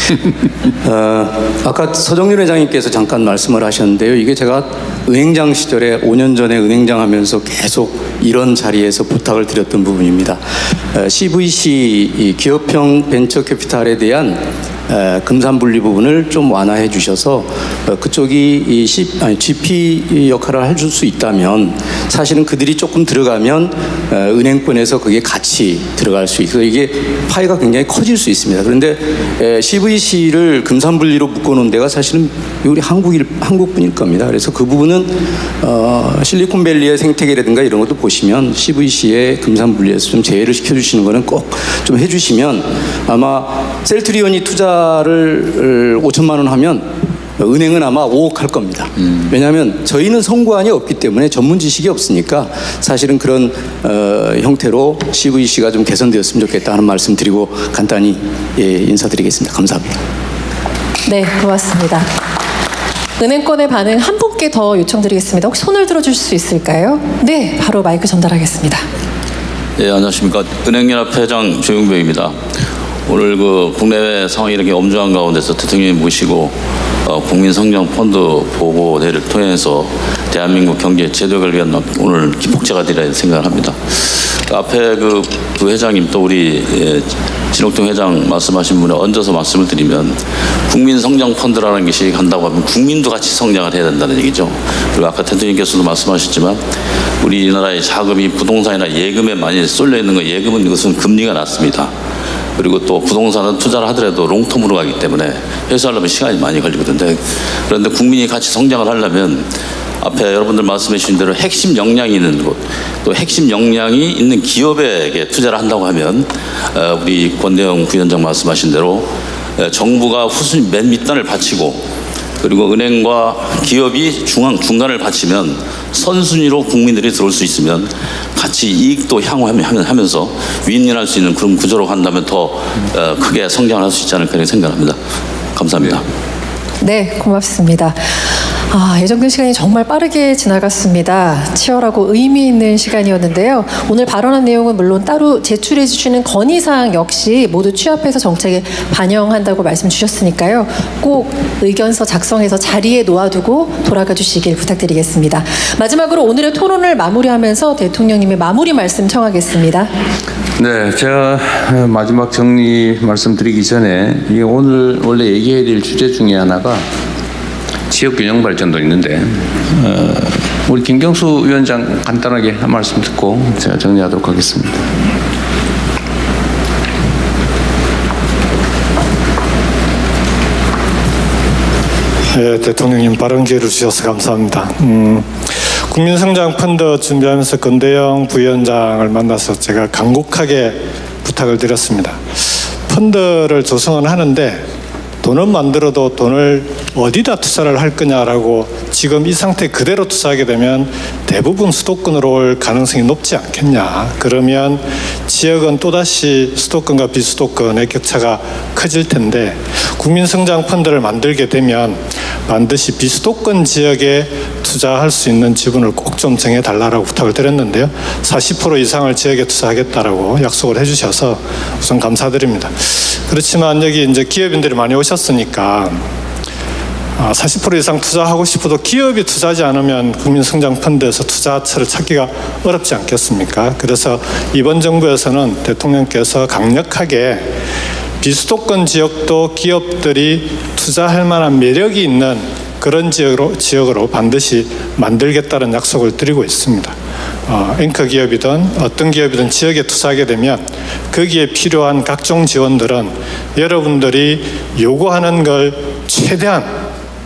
아까 서정윤 회장님께서 잠깐 말씀을 하셨는데요. 이게 제가 은행장 시절에 5년 전에 은행장 하면서 계속 이런 자리에서 부탁을 드렸던 부분입니다. CVC 기업형 벤처 캐피탈에 대한 금산 분리 부분을 좀 완화해 주셔서 그쪽이 이 GP 역할을 해줄 수 있다면 사실은 그들이 조금 들어가면 은행권에서 그게 같이 들어갈 수 있어서 이게 파이가 굉장히 커질 수 있습니다. 그런데 CVC를 금산 분리로 묶어놓은 데가 사실은 우리 한국뿐일 겁니다. 그래서 그 부분은 실리콘밸리의 생태계라든가 이런 것도 보시면 CVC의 금산 분리에서 좀 제외를 시켜주시는 거는 꼭 좀 해주시면 아마 셀트리온이 투자를 5천만 원 하면 은행은 아마 5억 할 겁니다. 왜냐하면 저희는 선구안이 없기 때문에 전문 지식이 없으니까 사실은 그런 형태로 CVC가 좀 개선되었으면 좋겠다 하는 말씀 드리고 간단히 인사드리겠습니다. 감사합니다. 네, 고맙습니다. 은행권의 반응 한 분께 더 요청드리겠습니다. 혹시 손을 들어주실 수 있을까요? 네, 바로 마이크 전달하겠습니다. 네, 안녕하십니까. 은행연합 회장 조용병입니다. 오늘 그 국내외 상황이 이렇게 엄중한 가운데서 대통령님 모시고 국민성장펀드 보고대를 통해서 대한민국 경제 제도를 위한 오늘 기폭제가 되리라 생각을 합니다. 앞에 그 부회장님 또 우리 진옥동 회장 말씀하신 분에 얹어서 말씀을 드리면 국민성장펀드라는 것이 간다고 하면 국민도 같이 성장을 해야 된다는 얘기죠. 그리고 아까 대통령께서도 말씀하셨지만 우리나라의 자금이 부동산이나 예금에 많이 쏠려 있는 거, 예금은 이것은 금리가 낮습니다. 그리고 또 부동산은 투자를 하더라도 롱텀으로 가기 때문에 회수하려면 시간이 많이 걸리거든요. 그런데 국민이 같이 성장을 하려면 앞에 여러분들 말씀해 주신 대로 핵심 역량이 있는 곳, 또 핵심 역량이 있는 기업에게 투자를 한다고 하면 우리 권대영 부위원장 말씀하신 대로 정부가 후순위 맨 밑단을 바치고 그리고 은행과 기업이 중간을 바치면 선순위로 국민들이 들어올 수 있으면 같이 이익도 향후하면서 윈윈할 수 있는 그런 구조로 간다면 더 크게 성장을 할 수 있지 않을까 생각합니다. 감사합니다. 네, 고맙습니다. 예정된 시간이 정말 빠르게 지나갔습니다. 치열하고 의미 있는 시간이었는데요. 오늘 발언한 내용은 물론 따로 제출해 주시는 건의사항 역시 모두 취합해서 정책에 반영한다고 말씀 주셨으니까요. 꼭 의견서 작성해서 자리에 놓아두고 돌아가 주시길 부탁드리겠습니다. 마지막으로 오늘의 토론을 마무리하면서 대통령님의 마무리 말씀 청하겠습니다. 네, 제가 마지막 정리 말씀드리기 전에 이게 오늘 원래 얘기해야 될 주제 중에 하나가 지역균형 발전도 있는데 우리 김경수 위원장 간단하게 한 말씀 듣고 제가 정리하도록 하겠습니다. 네, 대통령님 발언 기회를 주셔서 감사합니다. 국민성장펀드 준비하면서 권대영 부위원장을 만나서 제가 간곡하게 부탁을 드렸습니다. 펀드를 조성은 하는데 돈은 만들어도 돈을 어디다 투자를 할 거냐라고 지금 이 상태 그대로 투자하게 되면 대부분 수도권으로 올 가능성이 높지 않겠냐. 그러면 지역은 또다시 수도권과 비수도권의 격차가 커질 텐데 국민성장펀드를 만들게 되면 반드시 비수도권 지역에 투자할 수 있는 지분을 꼭 좀 정해달라고 부탁을 드렸는데요. 40% 이상을 지역에 투자하겠다라고 약속을 해주셔서 우선 감사드립니다. 그렇지만 여기 이제 기업인들이 많이 오셨으니까 40% 이상 투자하고 싶어도 기업이 투자하지 않으면 국민성장펀드에서 투자처를 찾기가 어렵지 않겠습니까? 그래서 이번 정부에서는 대통령께서 강력하게 비수도권 지역도 기업들이 투자할 만한 매력이 있는 그런 지역으로 반드시 만들겠다는 약속을 드리고 있습니다. 앵커 기업이든 어떤 기업이든 지역에 투자하게 되면 거기에 필요한 각종 지원들은 여러분들이 요구하는 걸 최대한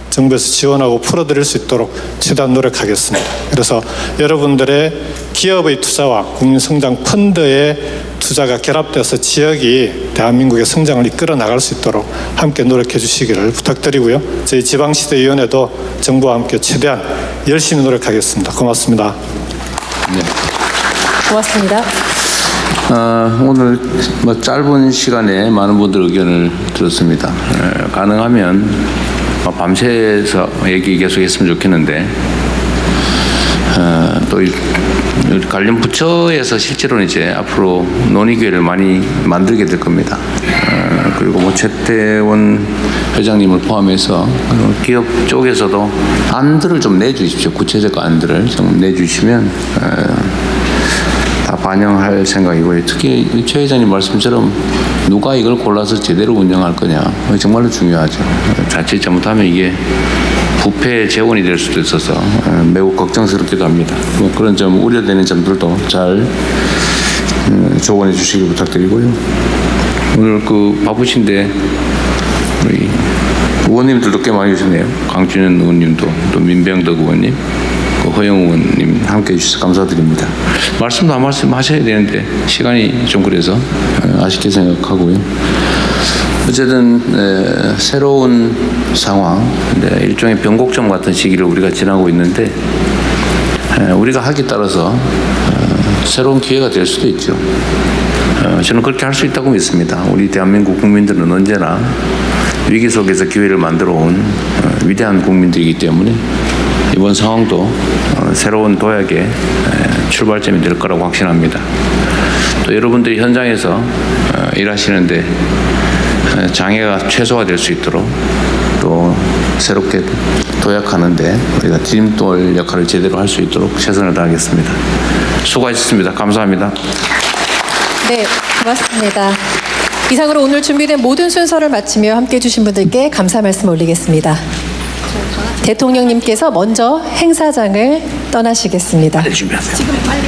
정부에서 지원하고 풀어드릴 수 있도록 최대한 노력하겠습니다. 그래서 여러분들의 기업의 투자와 국민성장펀드의 투자가 결합돼서 지역이 대한민국의 성장을 이끌어 나갈 수 있도록 함께 노력해 주시기를 부탁드리고요. 저희 지방시도위원회도 정부와 함께 최대한 열심히 노력하겠습니다. 고맙습니다. 네. 고맙습니다. 오늘 짧은 시간에 많은 분들 의견을 들었습니다. 가능하면 밤새서 얘기 계속했으면 좋겠는데 또 관련 부처에서 실제로는 이제 앞으로 논의기회를 많이 만들게 될 겁니다. 그리고 최태원 회장님을 포함해서 기업 쪽에서도 안들을 좀 내주십시오. 구체적 안들을 좀 내주시면 다 반영할 생각이고요. 특히 최 회장님 말씀처럼 누가 이걸 골라서 제대로 운영할 거냐 정말로 중요하죠. 자칫 잘못하면 이게 부패 재원이 될 수도 있어서 매우 걱정스럽기도 합니다. 뭐 그런 점 우려되는 점들도 잘 조언해 주시길 부탁드리고요. 오늘 그 바쁘신데 우리 의원님들도 꽤 많이 오셨네요. 강준현 의원님도 또 민병덕 의원님, 그 허영 의원님 함께해 주셔서 감사드립니다. 말씀도 한 말씀 하셔야 되는데 시간이 좀 그래서 아쉽게 생각하고요. 어쨌든 새로운 상황, 일종의 변곡점 같은 시기를 우리가 지나고 있는데 우리가 하기에 따라서 새로운 기회가 될 수도 있죠. 저는 그렇게 할 수 있다고 믿습니다. 우리 대한민국 국민들은 언제나 위기 속에서 기회를 만들어 온 위대한 국민들이기 때문에 이번 상황도 새로운 도약의 출발점이 될 거라고 확신합니다. 또 여러분들이 현장에서 일하시는데 장애가 최소화될 수 있도록 또 새롭게 도약하는데 우리가 디딤돌 역할을 제대로 할 수 있도록 최선을 다하겠습니다. 수고하셨습니다. 감사합니다. 네, 고맙습니다. 이상으로 오늘 준비된 모든 순서를 마치며 함께해 주신 분들께 감사 말씀 올리겠습니다. 대통령님께서 먼저 행사장을 떠나시겠습니다. 지금 빨리.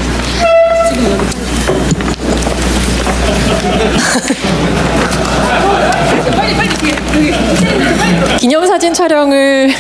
기념사진 촬영을